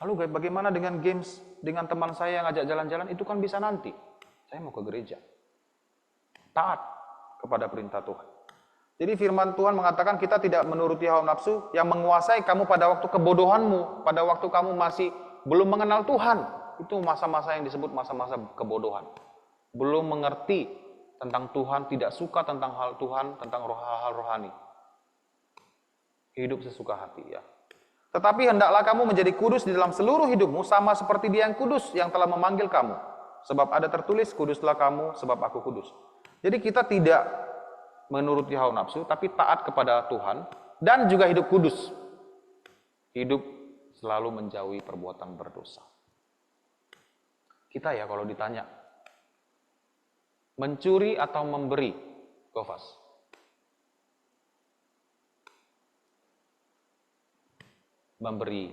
Speaker 3: Lalu bagaimana dengan games, dengan teman saya yang ngajak jalan-jalan, itu kan bisa nanti. Saya mau ke gereja. Taat kepada perintah Tuhan. Jadi firman Tuhan mengatakan kita tidak menuruti hawa nafsu yang menguasai kamu pada waktu kebodohanmu, pada waktu kamu masih belum mengenal Tuhan. Itu masa-masa yang disebut masa-masa kebodohan. Belum mengerti tentang Tuhan, tidak suka tentang hal Tuhan, tentang hal-hal rohani. Hidup sesuka hati ya. Tetapi hendaklah kamu menjadi kudus di dalam seluruh hidupmu, sama seperti Dia yang kudus yang telah memanggil kamu. Sebab ada tertulis, kuduslah kamu sebab aku kudus. Jadi kita tidak menuruti hawa nafsu, tapi taat kepada Tuhan, dan juga hidup kudus. Hidup selalu menjauhi perbuatan berdosa. Kita ya kalau ditanya, mencuri atau memberi? Gofas. Memberi.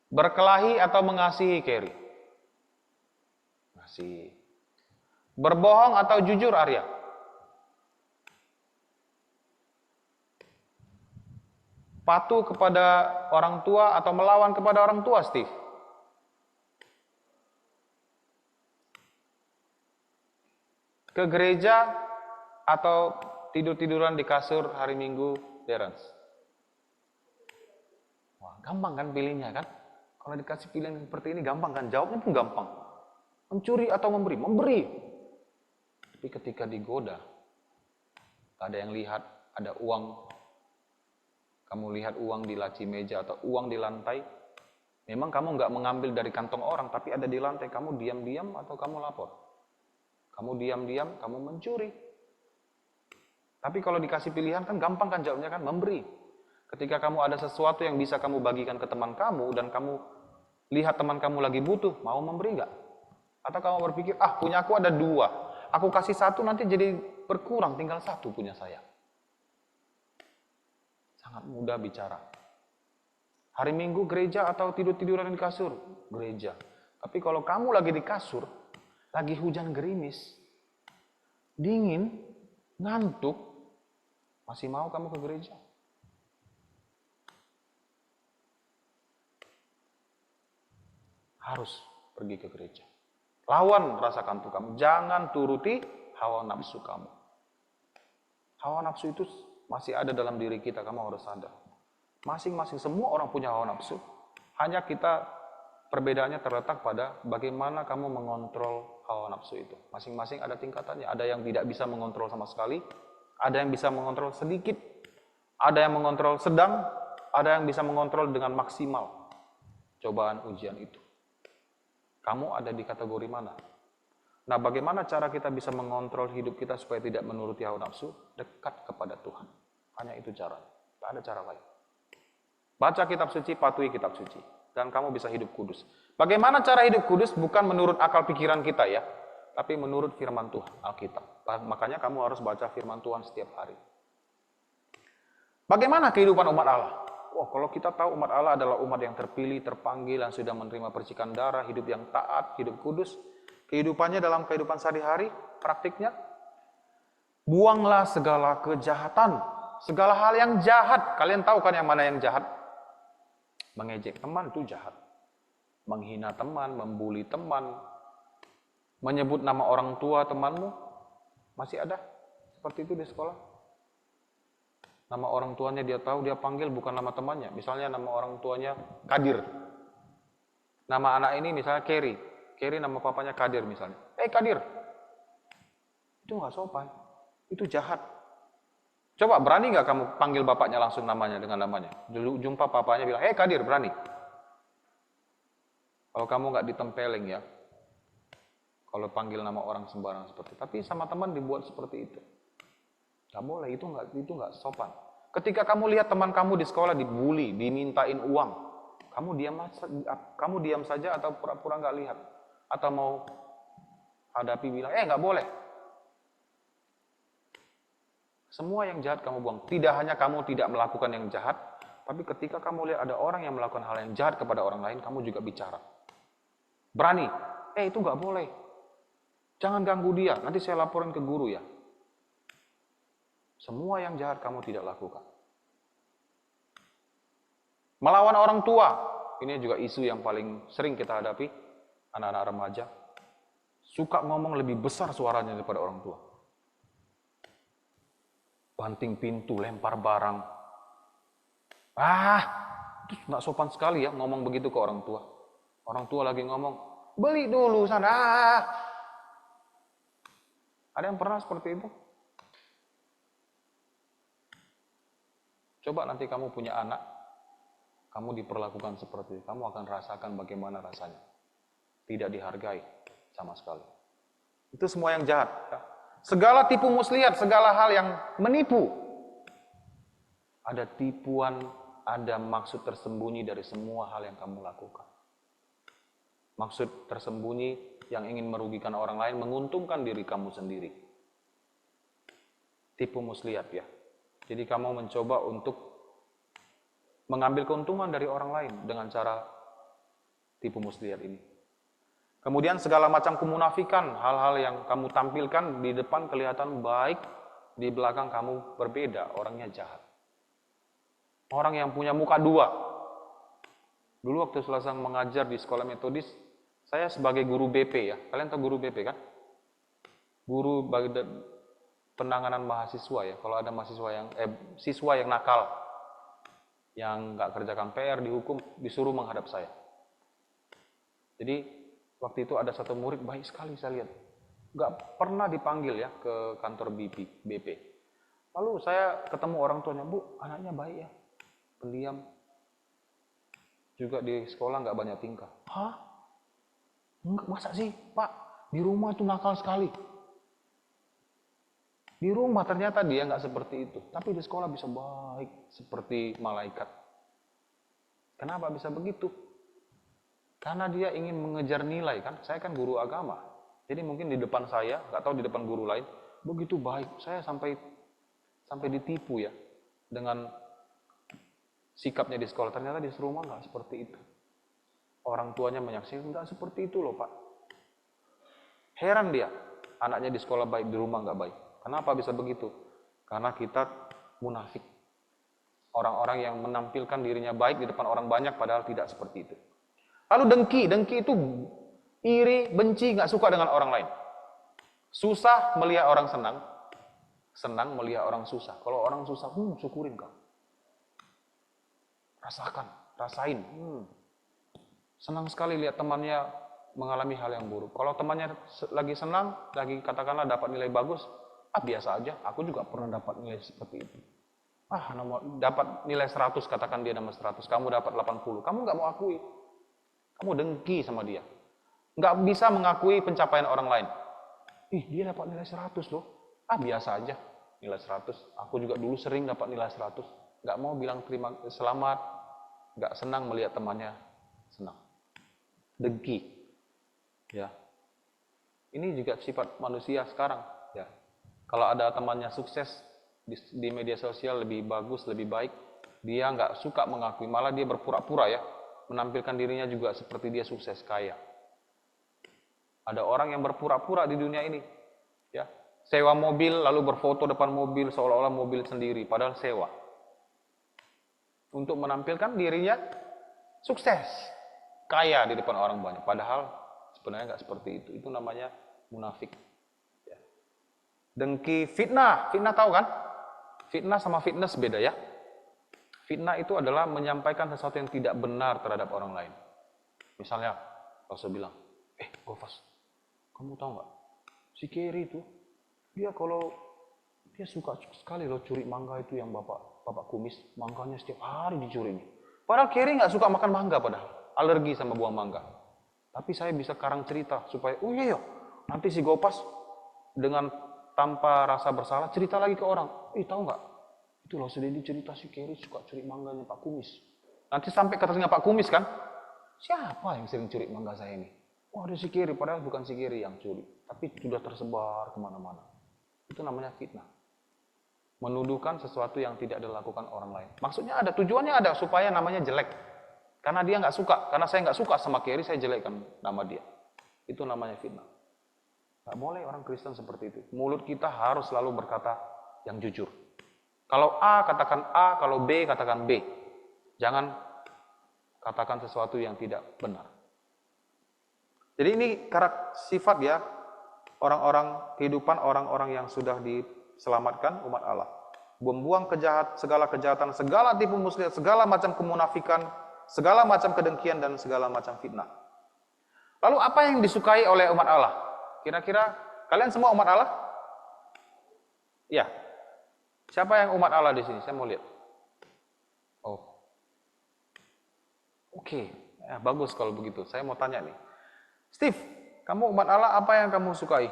Speaker 3: Berkelahi atau mengasihi, Kerry? Mengasihi. Berbohong atau jujur, Arya? Patuh kepada orang tua atau melawan kepada orang tua, Steve? Ke gereja atau tidur-tiduran di kasur hari Minggu, Terence? Wah, gampang kan pilihnya kan? Kalau dikasih pilihan seperti ini gampang kan? Jawabnya pun gampang. Mencuri atau memberi? Memberi. Tapi ketika digoda, ada yang lihat, ada uang, kamu lihat uang di laci meja atau uang di lantai, memang kamu nggak mengambil dari kantong orang, tapi ada di lantai, kamu diam-diam atau kamu lapor? Kamu diam-diam, kamu mencuri. Tapi kalau dikasih pilihan kan gampang kan jawabnya kan? Memberi. Ketika kamu ada sesuatu yang bisa kamu bagikan ke teman kamu, dan kamu lihat teman kamu lagi butuh, mau memberi nggak? Atau kamu berpikir, punya aku ada 2, aku kasih 1 nanti jadi berkurang, tinggal 1 punya saya. Sangat mudah bicara. Hari Minggu gereja atau tidur-tiduran di kasur? Gereja. Tapi kalau kamu lagi di kasur, lagi hujan gerimis, dingin, ngantuk, masih mau kamu ke gereja? Harus pergi ke gereja. Lawan rasa kantuk kamu. Jangan turuti hawa nafsu kamu. Hawa nafsu itu masih ada dalam diri kita, kamu harus sadar. Masing-masing, semua orang punya hawa nafsu. Hanya kita, perbedaannya terletak pada bagaimana kamu mengontrol hawa nafsu itu. Masing-masing ada tingkatannya. Ada yang tidak bisa mengontrol sama sekali, ada yang bisa mengontrol sedikit, ada yang mengontrol sedang, ada yang bisa mengontrol dengan maksimal. Cobaan ujian itu. Kamu ada di kategori mana? Nah, bagaimana cara kita bisa mengontrol hidup kita supaya tidak menuruti hawa nafsu? Dekat kepada Tuhan. Hanya itu caranya. Tidak ada cara lain. Baca kitab suci, patuhi kitab suci. Dan kamu bisa hidup kudus. Bagaimana cara hidup kudus? Bukan menurut akal pikiran kita ya. Tapi menurut firman Tuhan, Alkitab. Makanya kamu harus baca firman Tuhan setiap hari. Bagaimana kehidupan umat Allah? Wah, kalau kita tahu umat Allah adalah umat yang terpilih, terpanggil, yang sudah menerima percikan darah, hidup yang taat, hidup kudus. Kehidupannya dalam kehidupan sehari-hari, praktiknya, buanglah segala kejahatan, segala hal yang jahat. Kalian tahu kan yang mana yang jahat? Mengejek teman itu jahat. Menghina teman, membuli teman, menyebut nama orang tua temanmu. Masih ada seperti itu di sekolah? Nama orang tuanya dia tahu, dia panggil bukan nama temannya. Misalnya nama orang tuanya Kadir. Nama anak ini misalnya Kerry. Kerry nama papanya Kadir misalnya. Kadir. Itu nggak sopan. Itu jahat. Coba berani nggak kamu panggil bapaknya langsung namanya dengan namanya? Dulu jumpa papanya bilang, Kadir, berani. Kalau kamu nggak ditempeleng ya. Kalau panggil nama orang sembarang seperti itu. Tapi sama teman dibuat seperti itu. Nggak boleh, itu nggak sopan. Ketika kamu lihat teman kamu di sekolah dibully, dimintain uang, kamu diam saja atau pura-pura nggak lihat? Atau mau hadapi bilang, nggak boleh. Semua yang jahat kamu buang. Tidak hanya kamu tidak melakukan yang jahat, tapi ketika kamu lihat ada orang yang melakukan hal yang jahat kepada orang lain, kamu juga bicara. Berani. Itu nggak boleh. Jangan ganggu dia, nanti saya laporin ke guru ya. Semua yang jahat kamu tidak lakukan. Melawan orang tua, ini juga isu yang paling sering kita hadapi, anak-anak remaja. Suka ngomong lebih besar suaranya daripada orang tua. Banting pintu, lempar barang. Itu nggak sopan sekali ya ngomong begitu ke orang tua. Orang tua lagi ngomong, beli dulu sana. Ada yang pernah seperti itu? Coba nanti kamu punya anak, kamu diperlakukan seperti itu, kamu akan rasakan bagaimana rasanya. Tidak dihargai sama sekali. Itu semua yang jahat. Ya. Segala tipu muslihat, segala hal yang menipu. Ada tipuan, ada maksud tersembunyi dari semua hal yang kamu lakukan. Maksud tersembunyi yang ingin merugikan orang lain, menguntungkan diri kamu sendiri. Tipu muslihat ya. Jadi kamu mencoba untuk mengambil keuntungan dari orang lain dengan cara tipu muslihat ini. Kemudian segala macam kemunafikan, hal-hal yang kamu tampilkan di depan kelihatan baik, di belakang kamu berbeda, orangnya jahat. Orang yang punya muka dua. Dulu waktu selesai mengajar di sekolah metodis, saya sebagai guru BP ya. Kalian tahu guru BP kan? Guru penanganan mahasiswa ya. Kalau ada mahasiswa yang siswa yang nakal, yang nggak kerjakan PR, dihukum, disuruh menghadap saya. Jadi waktu itu ada satu murid baik sekali saya lihat, nggak pernah dipanggil ya ke kantor BP. Lalu saya ketemu orang tuanya, Bu, anaknya baik ya, pendiam, juga di sekolah nggak banyak tingkah. Hah? Enggak, masa sih, Pak? Di rumah itu nakal sekali. Di rumah ternyata dia nggak seperti itu, tapi di sekolah bisa baik seperti malaikat. Kenapa bisa begitu? Karena dia ingin mengejar nilai kan. Saya kan guru agama, jadi mungkin di depan saya, nggak tahu di depan guru lain, begitu baik. Saya sampai ditipu ya dengan sikapnya di sekolah. Ternyata di rumah nggak seperti itu. Orang tuanya menyaksikan nggak seperti itu loh Pak. Heran dia, anaknya di sekolah baik, di rumah nggak baik. Kenapa bisa begitu? Karena kita munafik. Orang-orang yang menampilkan dirinya baik di depan orang banyak padahal tidak seperti itu. Lalu dengki itu iri, benci, nggak suka dengan orang lain. Susah melihat orang senang, senang melihat orang susah. Kalau orang susah, syukurin kau. Rasain. Senang sekali lihat temannya mengalami hal yang buruk. Kalau temannya lagi senang, lagi katakanlah dapat nilai bagus, biasa aja, aku juga pernah dapat nilai seperti itu. Dapat nilai 100, katakan dia nomor 100, kamu dapat 80, kamu nggak mau akui. Kamu dengki sama dia. Nggak bisa mengakui pencapaian orang lain. Dia dapat nilai 100 loh. Biasa aja, nilai 100. Aku juga dulu sering dapat nilai 100. Nggak mau bilang terima selamat, nggak senang melihat temannya senang. Dengki. Ya. Ini juga sifat manusia sekarang. Ya. Kalau ada temannya sukses di media sosial lebih bagus, lebih baik, dia nggak suka mengakui, malah dia berpura-pura ya, menampilkan dirinya juga seperti dia sukses kaya. Ada orang yang berpura-pura di dunia ini, ya, sewa mobil lalu berfoto depan mobil seolah-olah mobil sendiri, padahal sewa, untuk menampilkan dirinya sukses, kaya di depan orang banyak, padahal sebenarnya nggak seperti itu. Itu namanya munafik. Dengki, fitnah tahu kan? Fitnah sama fitness beda ya. Fitnah itu adalah menyampaikan sesuatu yang tidak benar terhadap orang lain. Misalnya, Rasul bilang, Gofas, kamu tahu nggak? Si Keri itu, dia suka sekali loh curi mangga itu yang bapak kumis, mangganya setiap hari dicuri. Padahal Keri nggak suka makan mangga padahal, alergi sama buah mangga. Tapi saya bisa karang cerita supaya, nanti si Gofas dengan tanpa rasa bersalah cerita lagi ke orang. Tahu nggak? Itu loh sudah cerita si Keri suka curi mangganya Pak Kumis. Nanti sampai ke telinga Pak Kumis kan? Siapa yang sering curi mangga saya ini? Ada si Keri, padahal bukan si Keri yang curi. Tapi sudah tersebar kemana-mana. Itu namanya fitnah. Menuduhkan sesuatu yang tidak dilakukan orang lain. Maksudnya ada, tujuannya ada, supaya namanya jelek. Karena dia nggak suka, karena saya nggak suka sama Keri, saya jelekkan nama dia. Itu namanya fitnah. Nggak boleh orang Kristen seperti itu. Mulut kita harus selalu berkata yang jujur. Kalau A, katakan A. Kalau B, katakan B. Jangan katakan sesuatu yang tidak benar. Jadi ini sifat ya orang-orang kehidupan orang-orang yang sudah diselamatkan umat Allah. Membuang segala kejahatan, segala tipu muslihat, segala macam kemunafikan, segala macam kedengkian dan segala macam fitnah. Lalu apa yang disukai oleh umat Allah? Kira-kira kalian semua umat Allah? Ya. Siapa yang umat Allah di sini? Saya mau lihat. Oh. Oke. Ya, bagus kalau begitu. Saya mau tanya nih. Steve, kamu umat Allah, apa yang kamu sukai?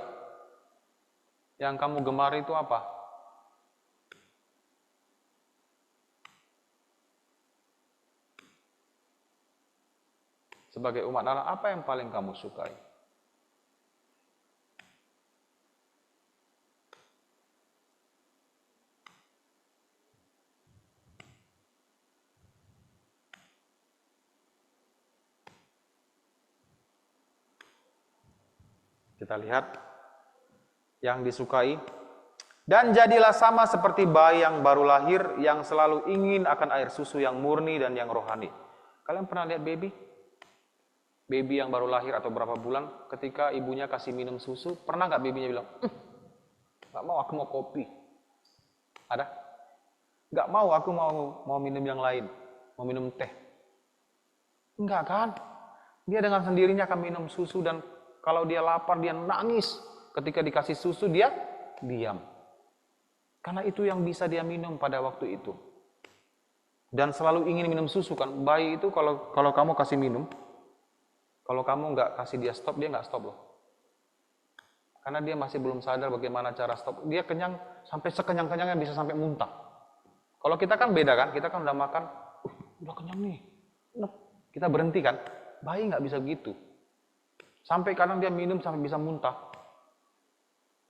Speaker 3: Yang kamu gemari itu apa? Sebagai umat Allah, apa yang paling kamu sukai? Kita lihat yang disukai. Dan jadilah sama seperti bayi yang baru lahir, yang selalu ingin akan air susu yang murni dan yang rohani. Kalian pernah lihat baby? Baby yang baru lahir atau berapa bulan, ketika ibunya kasih minum susu, pernah nggak babynya bilang, nggak mau, aku mau kopi. Ada? Nggak mau, aku mau minum yang lain, mau minum teh. Enggak kan? Dia dengan sendirinya akan minum susu, dan kalau dia lapar, dia nangis. Ketika dikasih susu, dia diam. Karena itu yang bisa dia minum pada waktu itu. Dan selalu ingin minum susu kan. Bayi itu kalau kamu kasih minum, kalau kamu nggak kasih dia stop, dia nggak stop loh. Karena dia masih belum sadar bagaimana cara stop. Dia kenyang, sampai sekenyang-kenyangnya bisa sampai muntah. Kalau kita kan beda kan, kita kan udah makan, udah kenyang nih. Kita berhenti kan. Bayi nggak bisa begitu. Sampai kadang dia minum sampai bisa muntah.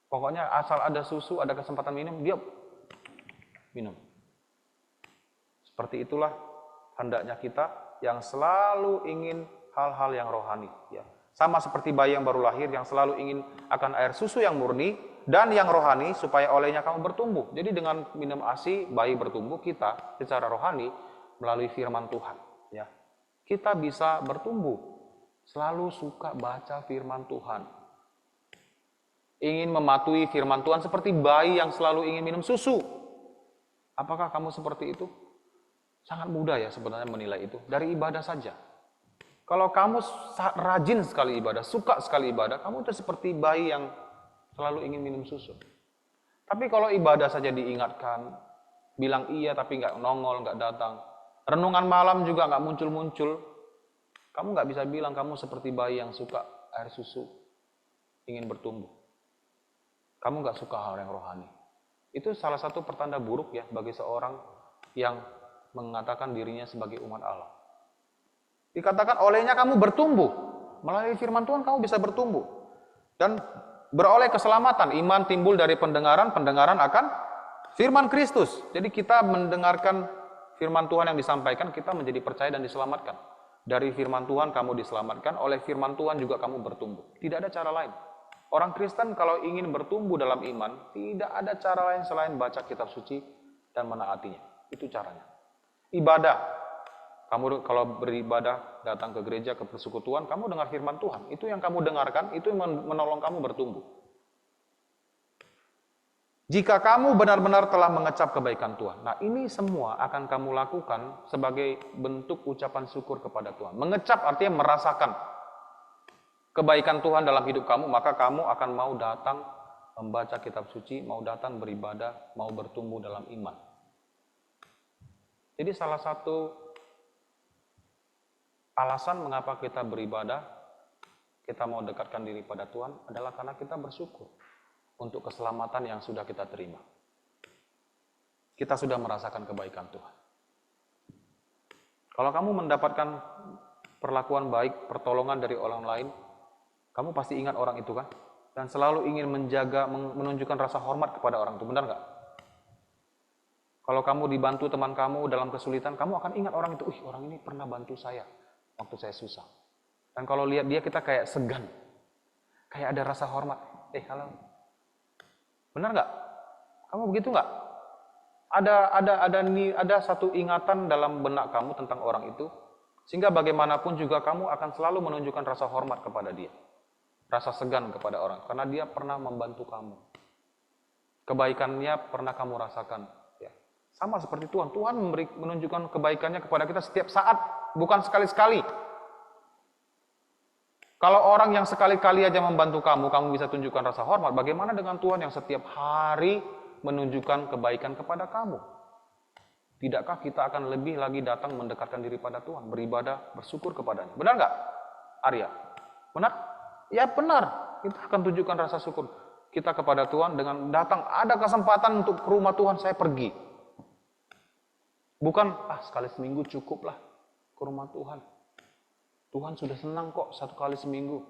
Speaker 3: Pokoknya asal ada susu, ada kesempatan minum, dia minum. Seperti itulah hendaknya kita yang selalu ingin hal-hal yang rohani. Ya. Sama seperti bayi yang baru lahir yang selalu ingin akan air susu yang murni dan yang rohani supaya olehnya kamu bertumbuh. Jadi dengan minum ASI, bayi bertumbuh, kita secara rohani melalui firman Tuhan. Ya. Kita bisa bertumbuh. Selalu suka baca firman Tuhan. Ingin mematuhi firman Tuhan seperti bayi yang selalu ingin minum susu. Apakah kamu seperti itu? Sangat mudah ya sebenarnya menilai itu. Dari ibadah saja. Kalau kamu rajin sekali ibadah, suka sekali ibadah, kamu itu seperti bayi yang selalu ingin minum susu. Tapi kalau ibadah saja diingatkan, bilang iya tapi nggak nongol, nggak datang. Renungan malam juga nggak muncul-muncul. Kamu nggak bisa bilang kamu seperti bayi yang suka air susu, ingin bertumbuh. Kamu nggak suka hal yang rohani. Itu salah satu pertanda buruk ya bagi seorang yang mengatakan dirinya sebagai umat Allah. Dikatakan olehnya kamu bertumbuh. Melalui firman Tuhan kamu bisa bertumbuh. Dan beroleh keselamatan. Iman timbul dari pendengaran, pendengaran akan firman Kristus. Jadi kita mendengarkan firman Tuhan yang disampaikan, kita menjadi percaya dan diselamatkan. Dari firman Tuhan kamu diselamatkan, oleh firman Tuhan juga kamu bertumbuh. Tidak ada cara lain. Orang Kristen kalau ingin bertumbuh dalam iman, tidak ada cara lain selain baca kitab suci dan menaatinya. Itu caranya. Ibadah. Kamu kalau beribadah, datang ke gereja, ke persekutuan, kamu dengar firman Tuhan. Itu yang kamu dengarkan, itu yang menolong kamu bertumbuh. Jika kamu benar-benar telah mengecap kebaikan Tuhan. Nah ini semua akan kamu lakukan sebagai bentuk ucapan syukur kepada Tuhan. Mengecap artinya merasakan kebaikan Tuhan dalam hidup kamu, maka kamu akan mau datang membaca kitab suci, mau datang beribadah, mau bertumbuh dalam iman. Jadi salah satu alasan mengapa kita beribadah, kita mau dekatkan diri pada Tuhan adalah karena kita bersyukur untuk keselamatan yang sudah kita terima. Kita sudah merasakan kebaikan Tuhan. Kalau kamu mendapatkan perlakuan baik, pertolongan dari orang lain, kamu pasti ingat orang itu kan? Dan selalu ingin menjaga, menunjukkan rasa hormat kepada orang itu, benar nggak? Kalau kamu dibantu teman kamu dalam kesulitan, kamu akan ingat orang itu, orang ini pernah bantu saya waktu saya susah. Dan kalau lihat dia, kita kayak segan. Kayak ada rasa hormat. Halo. Benar nggak? Kamu begitu nggak? Ada satu ingatan dalam benak kamu tentang orang itu, Sehingga bagaimanapun juga kamu akan selalu menunjukkan rasa hormat kepada dia. Rasa segan kepada orang. Karena dia pernah membantu kamu. Kebaikannya pernah kamu rasakan. Ya. Sama seperti Tuhan. Tuhan menunjukkan kebaikannya kepada kita setiap saat. Bukan sekali-sekali. Kalau orang yang sekali-kali aja membantu kamu, kamu bisa tunjukkan rasa hormat. Bagaimana dengan Tuhan yang setiap hari menunjukkan kebaikan kepada kamu? Tidakkah kita akan lebih lagi datang mendekatkan diri pada Tuhan, beribadah, bersyukur kepadanya? Benar nggak, Arya? Benar? Ya benar. Kita akan tunjukkan rasa syukur kita kepada Tuhan dengan datang. Ada kesempatan untuk ke rumah Tuhan, saya pergi. Bukan, sekali seminggu cukuplah ke rumah Tuhan. Tuhan sudah senang kok 1 kali seminggu.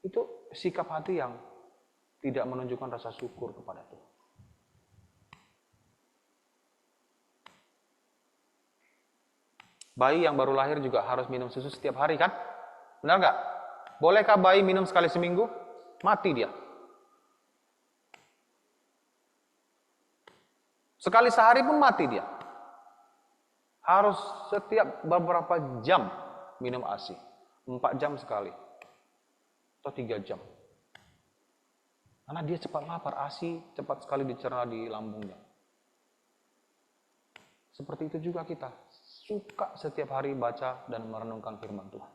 Speaker 3: Itu sikap hati yang tidak menunjukkan rasa syukur kepada Tuhan. Bayi yang baru lahir juga harus minum susu setiap hari kan? Benar nggak? Bolehkah bayi minum sekali seminggu? Mati dia. Sekali sehari pun mati dia. Harus setiap beberapa jam minum ASI. 4 jam sekali. Atau 3 jam. Karena dia cepat lapar. ASI cepat sekali dicerna di lambungnya. Seperti itu juga kita. Suka setiap hari baca dan merenungkan firman Tuhan.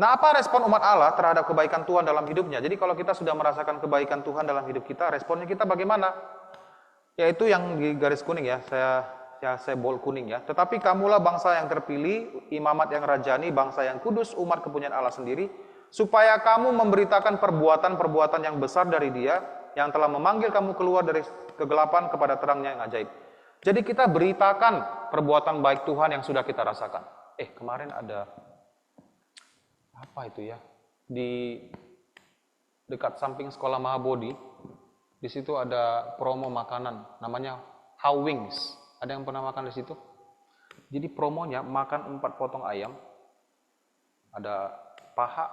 Speaker 3: Nah, apa respon umat Allah terhadap kebaikan Tuhan dalam hidupnya? Jadi kalau kita sudah merasakan kebaikan Tuhan dalam hidup kita, responnya kita bagaimana? Yaitu yang di garis kuning ya, saya bold kuning ya. Tetapi kamulah bangsa yang terpilih, imamat yang rajani, bangsa yang kudus, umat kepunyaan Allah sendiri, supaya kamu memberitakan perbuatan-perbuatan yang besar dari Dia, yang telah memanggil kamu keluar dari kegelapan kepada terangnya yang ajaib. Jadi kita beritakan perbuatan baik Tuhan yang sudah kita rasakan. Kemarin ada apa itu ya? Di dekat samping sekolah Mahabodhi, di situ ada promo makanan namanya How Wings. Ada yang pernah makan di situ? Jadi promonya makan 4 potong ayam, ada paha,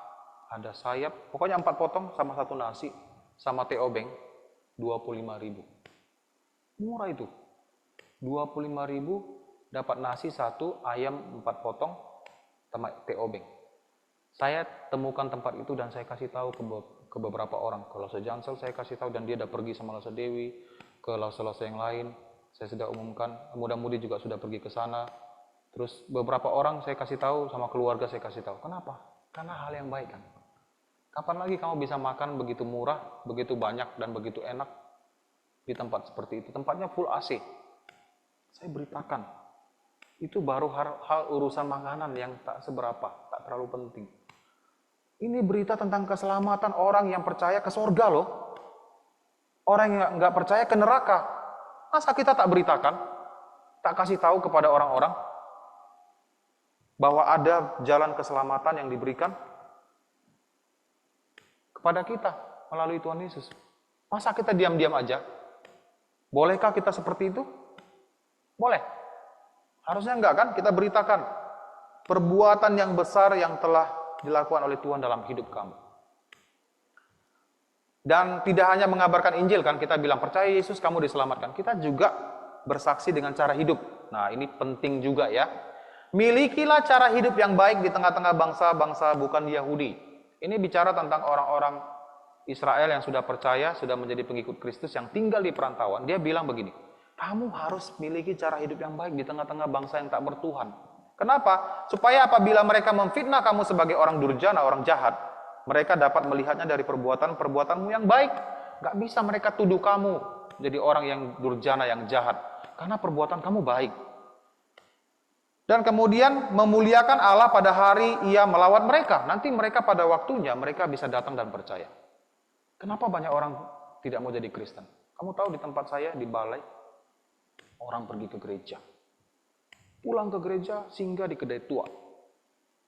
Speaker 3: ada sayap, pokoknya 4 potong sama 1 nasi, sama teh obeng, 25.000. Murah itu. 25.000 dapat nasi 1, ayam 4 potong, sama teh obeng. Saya temukan tempat itu dan saya kasih tahu ke beberapa orang. Ke Lause Jansel saya kasih tahu dan dia udah pergi sama Lause Dewi, ke Lause-Lause yang lain. Saya sudah umumkan, mudah-mudi juga sudah pergi ke sana. Terus beberapa orang saya kasih tahu, sama keluarga saya kasih tahu. Kenapa? Karena hal yang baik kan. Kapan lagi kamu bisa makan begitu murah, begitu banyak, dan begitu enak di tempat seperti itu? Tempatnya full AC. Saya beritakan, itu baru hal urusan makanan yang tak seberapa, tak terlalu penting. Ini berita tentang keselamatan orang yang percaya ke surga loh. Orang yang nggak percaya ke neraka. Masa kita tak beritakan, tak kasih tahu kepada orang-orang bahwa ada jalan keselamatan yang diberikan kepada kita melalui Tuhan Yesus? Masa kita diam-diam aja? Bolehkah kita seperti itu? Boleh. Harusnya enggak kan? Kita beritakan perbuatan yang besar yang telah dilakukan oleh Tuhan dalam hidup kamu. Dan tidak hanya mengabarkan Injil kan, kita bilang percaya Yesus kamu diselamatkan. Kita juga bersaksi dengan cara hidup. Nah, ini penting juga ya. Milikilah cara hidup yang baik di tengah-tengah bangsa-bangsa bukan Yahudi. Ini bicara tentang orang-orang Israel yang sudah percaya, sudah menjadi pengikut Kristus yang tinggal di perantauan. Dia bilang begini, kamu harus miliki cara hidup yang baik di tengah-tengah bangsa yang tak bertuhan. Kenapa? Supaya apabila mereka memfitnah kamu sebagai orang durjana, orang jahat, mereka dapat melihatnya dari perbuatan-perbuatanmu yang baik. Gak bisa mereka tuduh kamu jadi orang yang durjana, yang jahat. Karena perbuatan kamu baik. Dan kemudian memuliakan Allah pada hari Ia melawat mereka. Nanti mereka pada waktunya, mereka bisa datang dan percaya. Kenapa banyak orang tidak mau jadi Kristen? Kamu tahu di tempat saya, di balai, orang pergi ke gereja. Pulang ke gereja, singgah di kedai tua.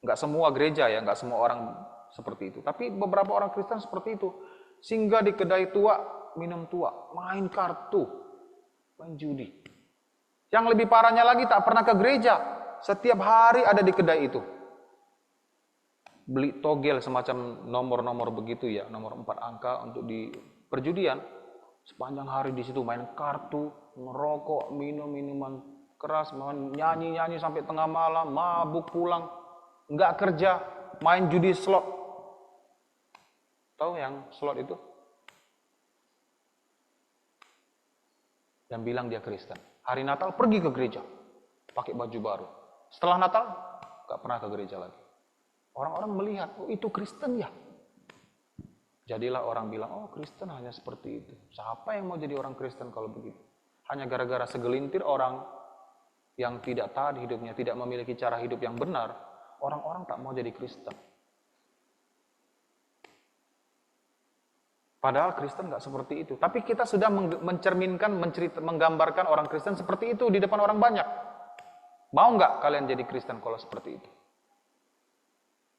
Speaker 3: Nggak semua gereja ya, nggak semua orang seperti itu. Tapi beberapa orang Kristen seperti itu. Singgah di kedai tua, minum tua, main kartu, main judi. Yang lebih parahnya lagi tak pernah ke gereja. Setiap hari ada di kedai itu. Beli togel semacam nomor-nomor begitu ya, nomor 4 angka untuk di perjudian. Sepanjang hari di situ main kartu, ngerokok, minum minuman keras, nyanyi-nyanyi sampai tengah malam, mabuk pulang, nggak kerja, main judi slot. Tahu yang slot itu? Dan bilang dia Kristen. Hari Natal pergi ke gereja, pakai baju baru. Setelah Natal, nggak pernah ke gereja lagi. Orang-orang melihat, oh itu Kristen ya. Jadilah orang bilang, oh Kristen hanya seperti itu. Siapa yang mau jadi orang Kristen kalau begitu? Hanya gara-gara segelintir orang yang tidak taat hidupnya, tidak memiliki cara hidup yang benar, orang-orang tak mau jadi Kristen. Padahal Kristen nggak seperti itu. Tapi kita sudah mencerminkan, menggambarkan orang Kristen seperti itu di depan orang banyak. Mau nggak kalian jadi Kristen kalau seperti itu?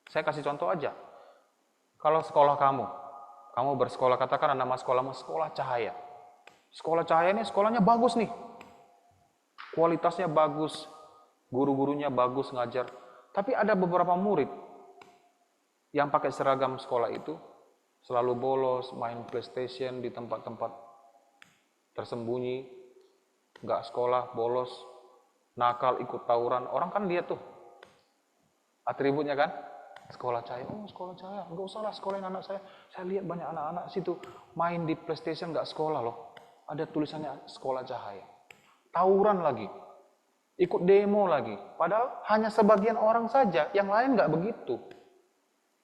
Speaker 3: Saya kasih contoh aja. Kalau sekolah kamu bersekolah, katakan nama sekolahmu sekolah cahaya. Sekolah cahaya ini sekolahnya bagus nih. Kualitasnya bagus, guru-gurunya bagus ngajar. Tapi ada beberapa murid yang pakai seragam sekolah itu selalu bolos, main PlayStation di tempat-tempat tersembunyi, nggak sekolah, bolos, nakal, ikut tawuran. Orang kan lihat tuh atributnya kan, sekolah cahaya. Oh sekolah cahaya, nggak usah lah sekolahin anak saya. Saya lihat banyak anak-anak situ main di PlayStation nggak sekolah loh. Ada tulisannya sekolah cahaya. Tawuran lagi, ikut demo lagi. Padahal hanya sebagian orang saja, yang lain nggak begitu.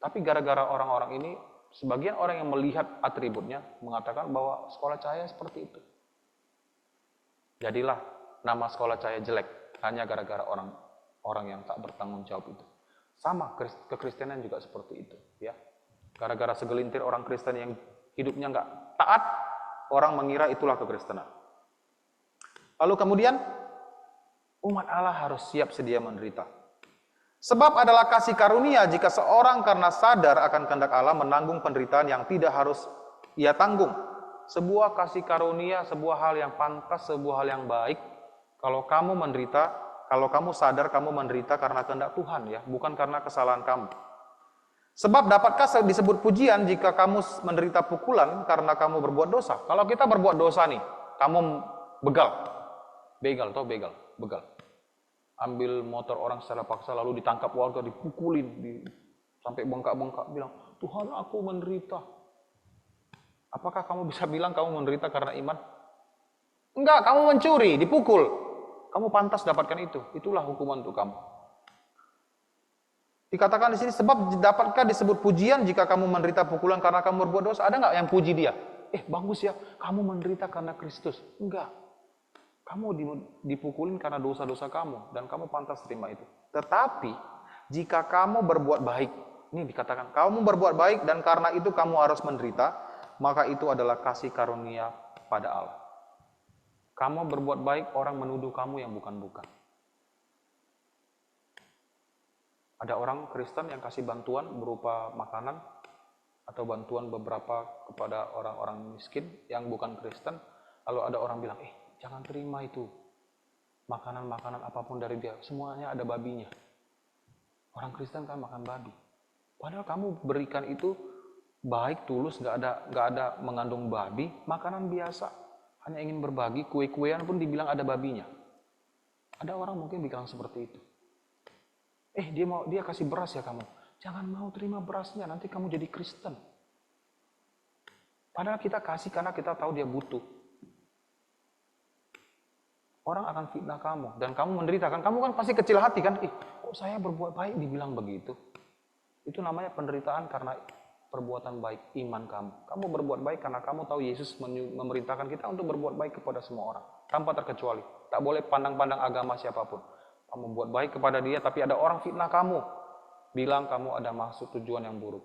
Speaker 3: Tapi gara-gara orang-orang ini, sebagian orang yang melihat atributnya mengatakan bahwa sekolah cahaya seperti itu. Jadilah nama sekolah cahaya jelek hanya gara-gara orang yang tak bertanggung jawab itu. Sama kekristenan juga seperti itu, ya. Gara-gara segelintir orang Kristen yang hidupnya nggak taat, orang mengira itulah kekristenan. Lalu kemudian umat Allah harus siap sedia menderita. Sebab adalah kasih karunia jika seorang karena sadar akan kehendak Allah menanggung penderitaan yang tidak harus ia tanggung. Sebuah kasih karunia, sebuah hal yang pantas, sebuah hal yang baik. Kalau kamu menderita, kalau kamu sadar kamu menderita karena kehendak Tuhan ya, bukan karena kesalahan kamu. Sebab dapatkah disebut pujian jika kamu menderita pukulan karena kamu berbuat dosa? Kalau kita berbuat dosa nih, kamu begal. Begal. Ambil motor orang secara paksa lalu ditangkap warga, dipukulin, sampai bengkak-bengkak, bilang, Tuhan aku menderita. Apakah kamu bisa bilang kamu menderita karena iman? Enggak, kamu mencuri, dipukul. Kamu pantas dapatkan itu. Itulah hukuman untuk kamu. Dikatakan di sini, sebab dapatkah disebut pujian jika kamu menderita pukulan karena kamu berbuat dosa? Ada nggak yang puji dia? Bagus ya, kamu menderita karena Kristus. Enggak. Kamu dipukulin karena dosa-dosa kamu, dan kamu pantas terima itu. Tetapi, jika kamu berbuat baik, ini dikatakan, kamu berbuat baik dan karena itu kamu harus menderita, maka itu adalah kasih karunia pada Allah. Kamu berbuat baik, orang menuduh kamu yang bukan-bukan. Ada orang Kristen yang kasih bantuan berupa makanan, atau bantuan beberapa kepada orang-orang miskin yang bukan Kristen, lalu ada orang bilang, jangan terima itu. Makanan-makanan apapun dari dia, semuanya ada babinya. Orang Kristen kan makan babi. Padahal kamu berikan itu baik, tulus, nggak ada mengandung babi, makanan biasa. Hanya ingin berbagi, kue-kuean pun dibilang ada babinya. Ada orang mungkin bilang seperti itu. Dia kasih beras ya kamu. Jangan mau terima berasnya, nanti kamu jadi Kristen. Padahal kita kasih karena kita tahu dia butuh. Orang akan fitnah kamu dan kamu menderita kan. Kamu kan pasti kecil hati kan. Kok saya berbuat baik dibilang begitu? Itu namanya penderitaan karena perbuatan baik iman kamu. Kamu berbuat baik karena kamu tahu Yesus memerintahkan kita untuk berbuat baik kepada semua orang tanpa terkecuali. Tak boleh pandang-pandang agama siapapun. Kamu buat baik kepada dia, tapi ada orang fitnah kamu, bilang kamu ada maksud tujuan yang buruk.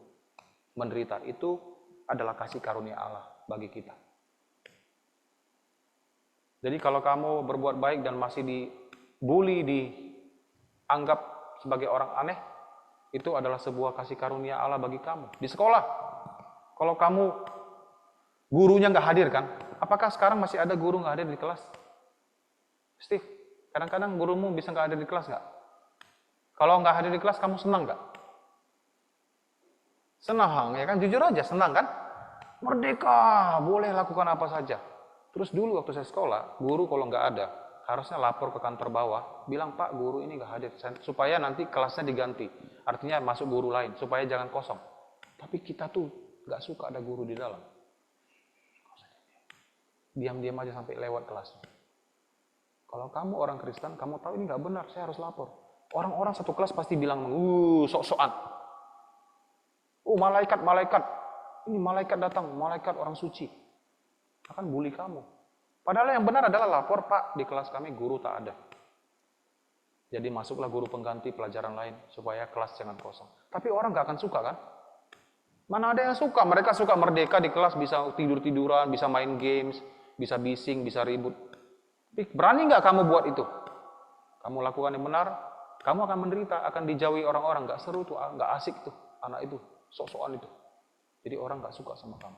Speaker 3: Menderita itu adalah kasih karunia Allah bagi kita. Jadi kalau kamu berbuat baik dan masih dibully, dianggap sebagai orang aneh, itu adalah sebuah kasih karunia Allah bagi kamu. Di sekolah, kalau kamu gurunya nggak hadir kan, apakah sekarang masih ada guru nggak hadir di kelas? Steve, kadang-kadang gurumu bisa nggak hadir di kelas nggak? Kalau nggak hadir di kelas, kamu senang nggak? Senang, ya kan? Jujur aja, senang kan? Merdeka, boleh lakukan apa saja. Terus dulu waktu saya sekolah, guru kalau nggak ada, harusnya lapor ke kantor bawah, bilang Pak guru ini nggak hadir, supaya nanti kelasnya diganti. Artinya masuk guru lain, supaya jangan kosong. Tapi kita tuh nggak suka ada guru di dalam. Diam-diam aja sampai lewat kelas. Kalau kamu orang Kristen, kamu tahu ini nggak benar, saya harus lapor. Orang-orang satu kelas pasti bilang, sok-sokan. Malaikat, ini malaikat datang, malaikat orang suci. Akan bully kamu. Padahal yang benar adalah lapor, Pak, di kelas kami guru tak ada. Jadi masuklah guru pengganti pelajaran lain, supaya kelas jangan kosong. Tapi orang gak akan suka kan? Mana ada yang suka? Mereka suka merdeka di kelas, bisa tidur-tiduran, bisa main games, bisa bising, bisa ribut. Tapi berani gak kamu buat itu? Kamu lakukan yang benar, kamu akan menderita, akan dijauhi orang-orang. Gak seru tuh, gak asik tuh, anak itu, sok-sokan itu. Jadi orang gak suka sama kamu.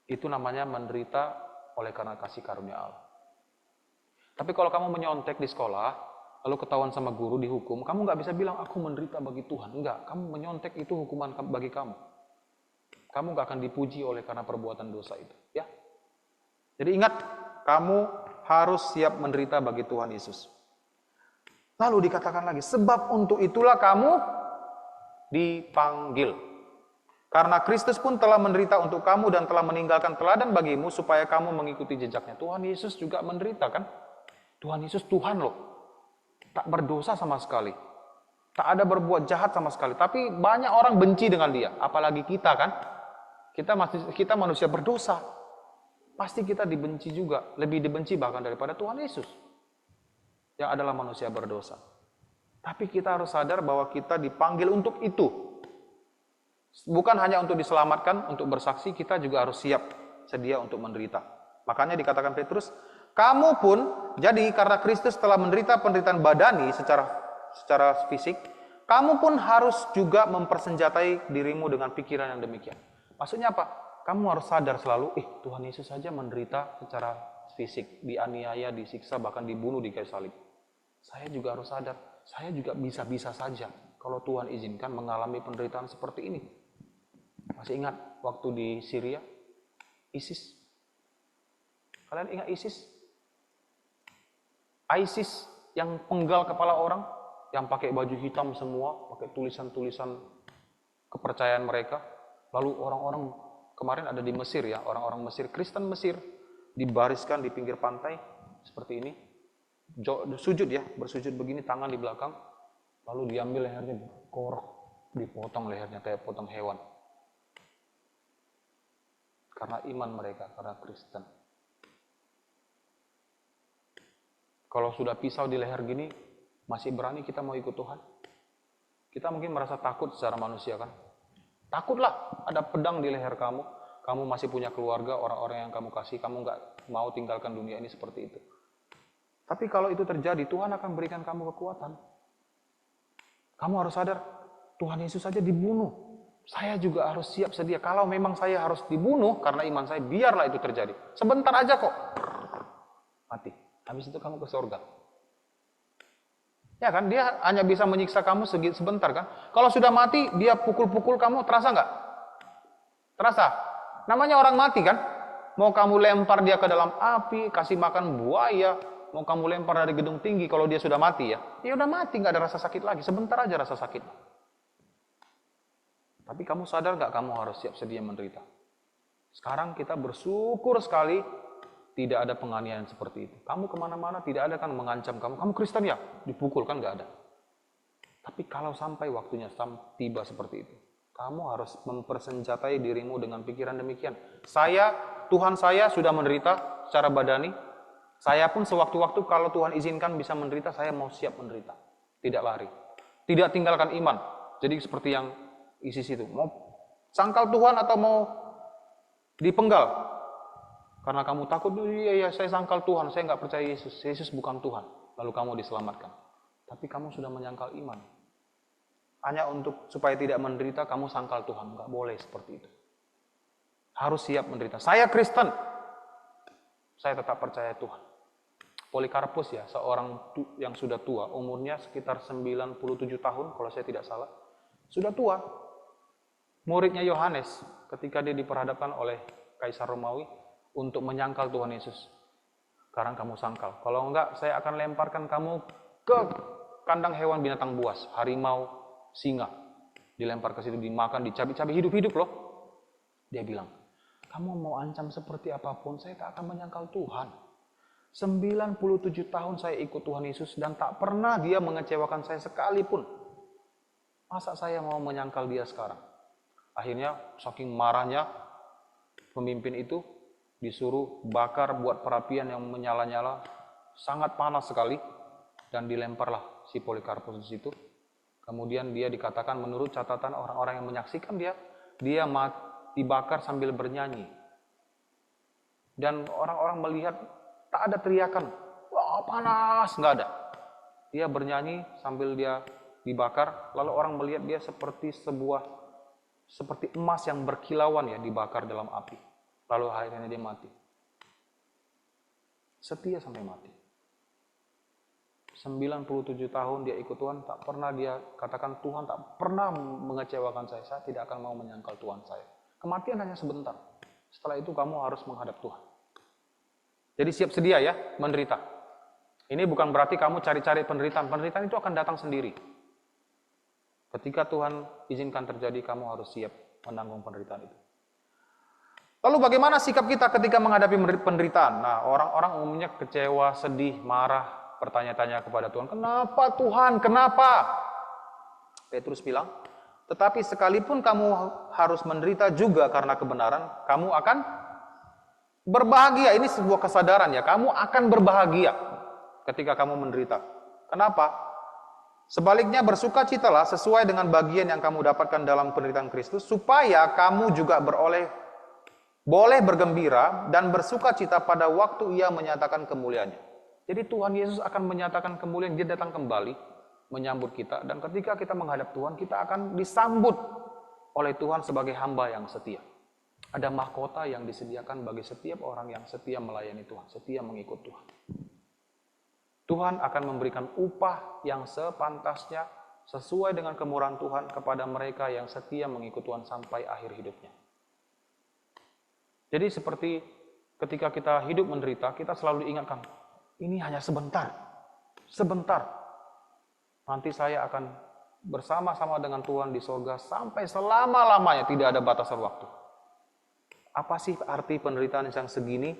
Speaker 3: Itu namanya menderita oleh karena kasih karunia Allah. Tapi kalau kamu menyontek di sekolah, lalu ketahuan sama guru dihukum, kamu nggak bisa bilang, aku menderita bagi Tuhan. Enggak, kamu menyontek itu hukuman bagi kamu. Kamu nggak akan dipuji oleh karena perbuatan dosa itu. Ya. Jadi ingat, kamu harus siap menderita bagi Tuhan Yesus. Lalu dikatakan lagi, sebab untuk itulah kamu dipanggil. Karena Kristus pun telah menderita untuk kamu dan telah meninggalkan teladan bagimu supaya kamu mengikuti jejaknya. Tuhan Yesus juga menderita kan? Tuhan Yesus Tuhan loh. Tak berdosa sama sekali. Tak ada berbuat jahat sama sekali. Tapi banyak orang benci dengan dia. Apalagi kita kan? Kita manusia berdosa. Pasti kita dibenci juga. Lebih dibenci bahkan daripada Tuhan Yesus. Yang adalah manusia berdosa. Tapi kita harus sadar bahwa kita dipanggil untuk itu. Bukan hanya untuk diselamatkan, untuk bersaksi, kita juga harus siap, sedia untuk menderita. Makanya dikatakan Petrus, kamu pun, jadi karena Kristus telah menderita penderitaan badani secara fisik, kamu pun harus juga mempersenjatai dirimu dengan pikiran yang demikian. Maksudnya apa? Kamu harus sadar selalu, Tuhan Yesus saja menderita secara fisik, dianiaya, disiksa, bahkan dibunuh di kayu salib. Saya juga harus sadar, saya juga bisa-bisa saja kalau Tuhan izinkan mengalami penderitaan seperti ini. Masih ingat waktu di Syria? ISIS. Kalian ingat ISIS? ISIS yang penggal kepala orang, yang pakai baju hitam semua, pakai tulisan-tulisan kepercayaan mereka. Lalu orang-orang kemarin ada di Mesir ya, orang-orang Mesir, Kristen Mesir, dibariskan di pinggir pantai seperti ini. Sujud ya, bersujud begini, tangan di belakang. Lalu diambil lehernya, dikorok, dipotong lehernya kayak potong hewan. Karena iman mereka, karena Kristen. Kalau sudah pisau di leher gini, masih berani kita mau ikut Tuhan? Kita mungkin merasa takut secara manusia kan? Takutlah, ada pedang di leher kamu. Kamu masih punya keluarga, orang-orang yang kamu kasih, kamu nggak mau tinggalkan dunia ini seperti itu. Tapi kalau itu terjadi, Tuhan akan berikan kamu kekuatan. Kamu harus sadar, Tuhan Yesus saja dibunuh. Saya juga harus siap sedia. Kalau memang saya harus dibunuh karena iman saya, biarlah itu terjadi. Sebentar aja kok. Mati. Habis itu kamu ke surga. Ya kan, dia hanya bisa menyiksa kamu sebentar kan. Kalau sudah mati, dia pukul-pukul kamu, terasa nggak? Terasa. Namanya orang mati kan. Mau kamu lempar dia ke dalam api, kasih makan buaya, mau kamu lempar dari gedung tinggi, kalau dia sudah mati ya. Ya udah mati, nggak ada rasa sakit lagi. Sebentar aja rasa sakit. Tapi kamu sadar nggak kamu harus siap sedia menderita? Sekarang kita bersyukur sekali tidak ada penganiayaan seperti itu. Kamu kemana-mana tidak ada kan mengancam kamu. Kamu Kristen ya? Dipukul kan nggak ada. Tapi kalau sampai waktunya tiba seperti itu, kamu harus mempersenjatai dirimu dengan pikiran demikian. Tuhan saya sudah menderita secara badani. Saya pun sewaktu-waktu kalau Tuhan izinkan bisa menderita, saya mau siap menderita. Tidak lari. Tidak tinggalkan iman. Jadi seperti yang ISIS itu, mau sangkal Tuhan atau mau dipenggal? Karena kamu takut, iya saya sangkal Tuhan, saya nggak percaya Yesus, Yesus bukan Tuhan. Lalu kamu diselamatkan. Tapi kamu sudah menyangkal iman. Hanya supaya tidak menderita, kamu sangkal Tuhan. Nggak boleh seperti itu. Harus siap menderita. Saya Kristen, saya tetap percaya Tuhan. Polikarpus ya, seorang yang sudah tua, umurnya sekitar 97 tahun, kalau saya tidak salah. Sudah tua. Muridnya Yohanes ketika dia diperhadapkan oleh Kaisar Romawi untuk menyangkal Tuhan Yesus. Sekarang kamu sangkal. Kalau enggak, saya akan lemparkan kamu ke kandang hewan binatang buas, harimau, singa. Dilempar ke situ, dimakan, dicabik-cabik, hidup-hidup loh. Dia bilang, kamu mau ancam seperti apapun, saya tak akan menyangkal Tuhan. 97 tahun saya ikut Tuhan Yesus dan tak pernah dia mengecewakan saya sekalipun. Masa saya mau menyangkal dia sekarang? Akhirnya saking marahnya pemimpin itu disuruh bakar buat perapian yang menyala-nyala, sangat panas sekali, dan dilemparlah si Polikarpus di situ. Kemudian dia dikatakan menurut catatan orang-orang yang menyaksikan dia dibakar sambil bernyanyi. Dan orang-orang melihat tak ada teriakan, wah panas, nggak ada. Dia bernyanyi sambil dia dibakar, lalu orang melihat dia seperti emas yang berkilauan ya dibakar dalam api. Lalu akhirnya dia mati. Setia sampai mati. 97 tahun dia ikut Tuhan, tak pernah dia katakan Tuhan tak pernah mengecewakan saya tidak akan mau menyangkal Tuhan saya. Kematian hanya sebentar. Setelah itu kamu harus menghadap Tuhan. Jadi siap sedia ya menderita. Ini bukan berarti kamu cari-cari penderitaan. Penderitaan itu akan datang sendiri. Ketika Tuhan izinkan terjadi, kamu harus siap menanggung penderitaan itu. Lalu bagaimana sikap kita ketika menghadapi penderitaan? Nah, orang-orang umumnya kecewa, sedih, marah, bertanya-tanya kepada Tuhan, kenapa Tuhan, kenapa? Petrus bilang, tetapi sekalipun kamu harus menderita juga karena kebenaran, kamu akan berbahagia. Ini sebuah kesadaran ya, kamu akan berbahagia ketika kamu menderita. Kenapa? Sebaliknya bersukacitalah sesuai dengan bagian yang kamu dapatkan dalam penderitaan Kristus, supaya kamu juga boleh bergembira dan bersukacita pada waktu ia menyatakan kemuliaannya. Jadi Tuhan Yesus akan menyatakan kemuliaan, dia datang kembali menyambut kita. Dan ketika kita menghadap Tuhan, kita akan disambut oleh Tuhan sebagai hamba yang setia. Ada mahkota yang disediakan bagi setiap orang yang setia melayani Tuhan, setia mengikut Tuhan. Tuhan akan memberikan upah yang sepantasnya sesuai dengan kemurahan Tuhan kepada mereka yang setia mengikut Tuhan sampai akhir hidupnya. Jadi seperti ketika kita hidup menderita, kita selalu diingatkan, ini hanya sebentar. Sebentar. Nanti saya akan bersama-sama dengan Tuhan di surga sampai selama-lamanya, tidak ada batasan waktu. Apa sih arti penderitaan yang segini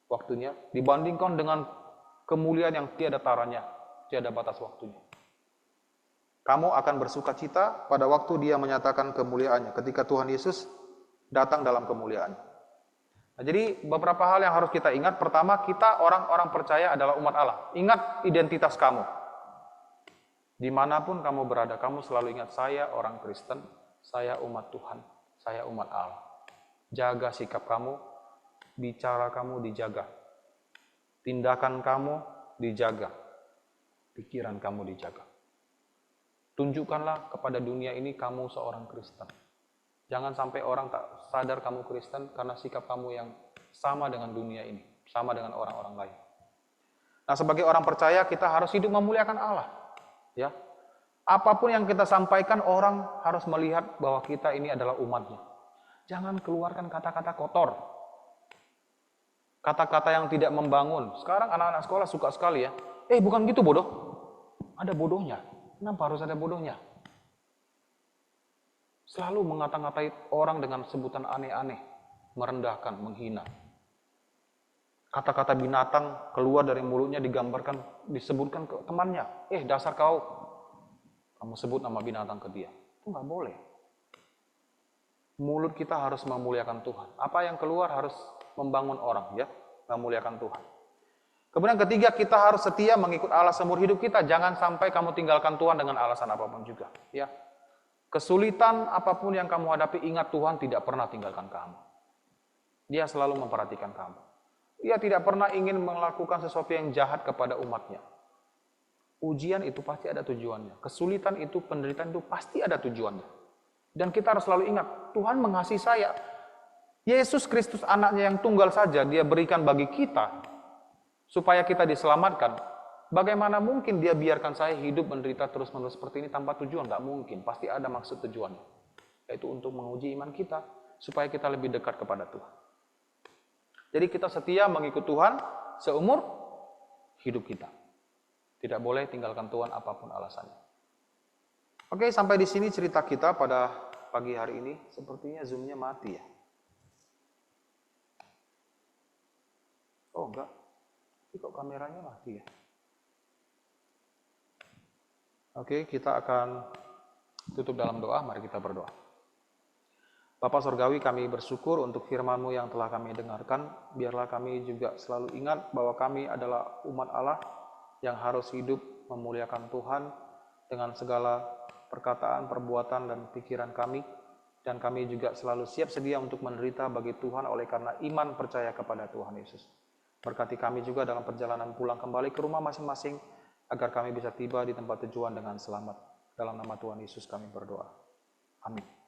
Speaker 3: waktunya dibandingkan dengan kemuliaan yang tiada taranya, tiada batas waktunya. Kamu akan bersukacita pada waktu dia menyatakan kemuliaannya, ketika Tuhan Yesus datang dalam kemuliaan. Nah, jadi beberapa hal yang harus kita ingat. Pertama, kita orang-orang percaya adalah umat Allah. Ingat identitas kamu. Dimanapun kamu berada, kamu selalu ingat, saya orang Kristen, saya umat Tuhan, saya umat Allah. Jaga sikap kamu, bicara kamu dijaga. Tindakan kamu dijaga. Pikiran kamu dijaga. Tunjukkanlah kepada dunia ini kamu seorang Kristen. Jangan sampai orang tak sadar kamu Kristen karena sikap kamu yang sama dengan dunia ini, sama dengan orang-orang lain. Nah, sebagai orang percaya kita harus hidup memuliakan Allah. Ya, apapun yang kita sampaikan, orang harus melihat bahwa kita ini adalah umatnya. Jangan keluarkan kata-kata kotor, kata-kata yang tidak membangun. Sekarang anak-anak sekolah suka sekali ya. Bukan gitu bodoh. Ada bodohnya. Kenapa harus ada bodohnya? Selalu mengata-ngatai orang dengan sebutan aneh-aneh, merendahkan, menghina. Kata-kata binatang keluar dari mulutnya disebutkan ke temannya. Dasar kau. Kamu sebut nama binatang ke dia. Itu nggak boleh. Mulut kita harus memuliakan Tuhan. Apa yang keluar harus membangun orang, ya, memuliakan Tuhan. Kemudian ketiga, kita harus setia mengikut Allah seumur hidup kita. Jangan sampai kamu tinggalkan Tuhan dengan alasan apapun juga, ya. Kesulitan apapun yang kamu hadapi, ingat Tuhan tidak pernah tinggalkan kamu. Dia selalu memperhatikan kamu. Dia tidak pernah ingin melakukan sesuatu yang jahat kepada umatnya. Ujian itu pasti ada tujuannya. Kesulitan itu, penderitaan itu pasti ada tujuannya. Dan kita harus selalu ingat, Tuhan mengasihi saya. Yesus Kristus anaknya yang tunggal saja dia berikan bagi kita, supaya kita diselamatkan. Bagaimana mungkin dia biarkan saya hidup menderita terus-menerus seperti ini tanpa tujuan? Nggak mungkin, pasti ada maksud tujuannya. Yaitu untuk menguji iman kita, supaya kita lebih dekat kepada Tuhan. Jadi kita setia mengikut Tuhan, seumur hidup kita. Tidak boleh tinggalkan Tuhan apapun alasannya. Oke, sampai di sini cerita kita pada pagi hari ini. Sepertinya Zoom-nya mati ya. Oh enggak, tapi kok kameranya mati ya. Oke, kita akan tutup dalam doa. Mari kita berdoa. Bapa Sorgawi, kami bersyukur untuk firman-Mu yang telah kami dengarkan. Biarlah kami juga selalu ingat bahwa kami adalah umat Allah yang harus hidup memuliakan Tuhan dengan segala perkataan, perbuatan, dan pikiran kami. Dan kami juga selalu siap sedia untuk menderita bagi Tuhan oleh karena iman percaya kepada Tuhan Yesus. Berkati kami juga dalam perjalanan pulang kembali ke rumah masing-masing, agar kami bisa tiba di tempat tujuan dengan selamat. Dalam nama Tuhan Yesus kami berdoa. Amin.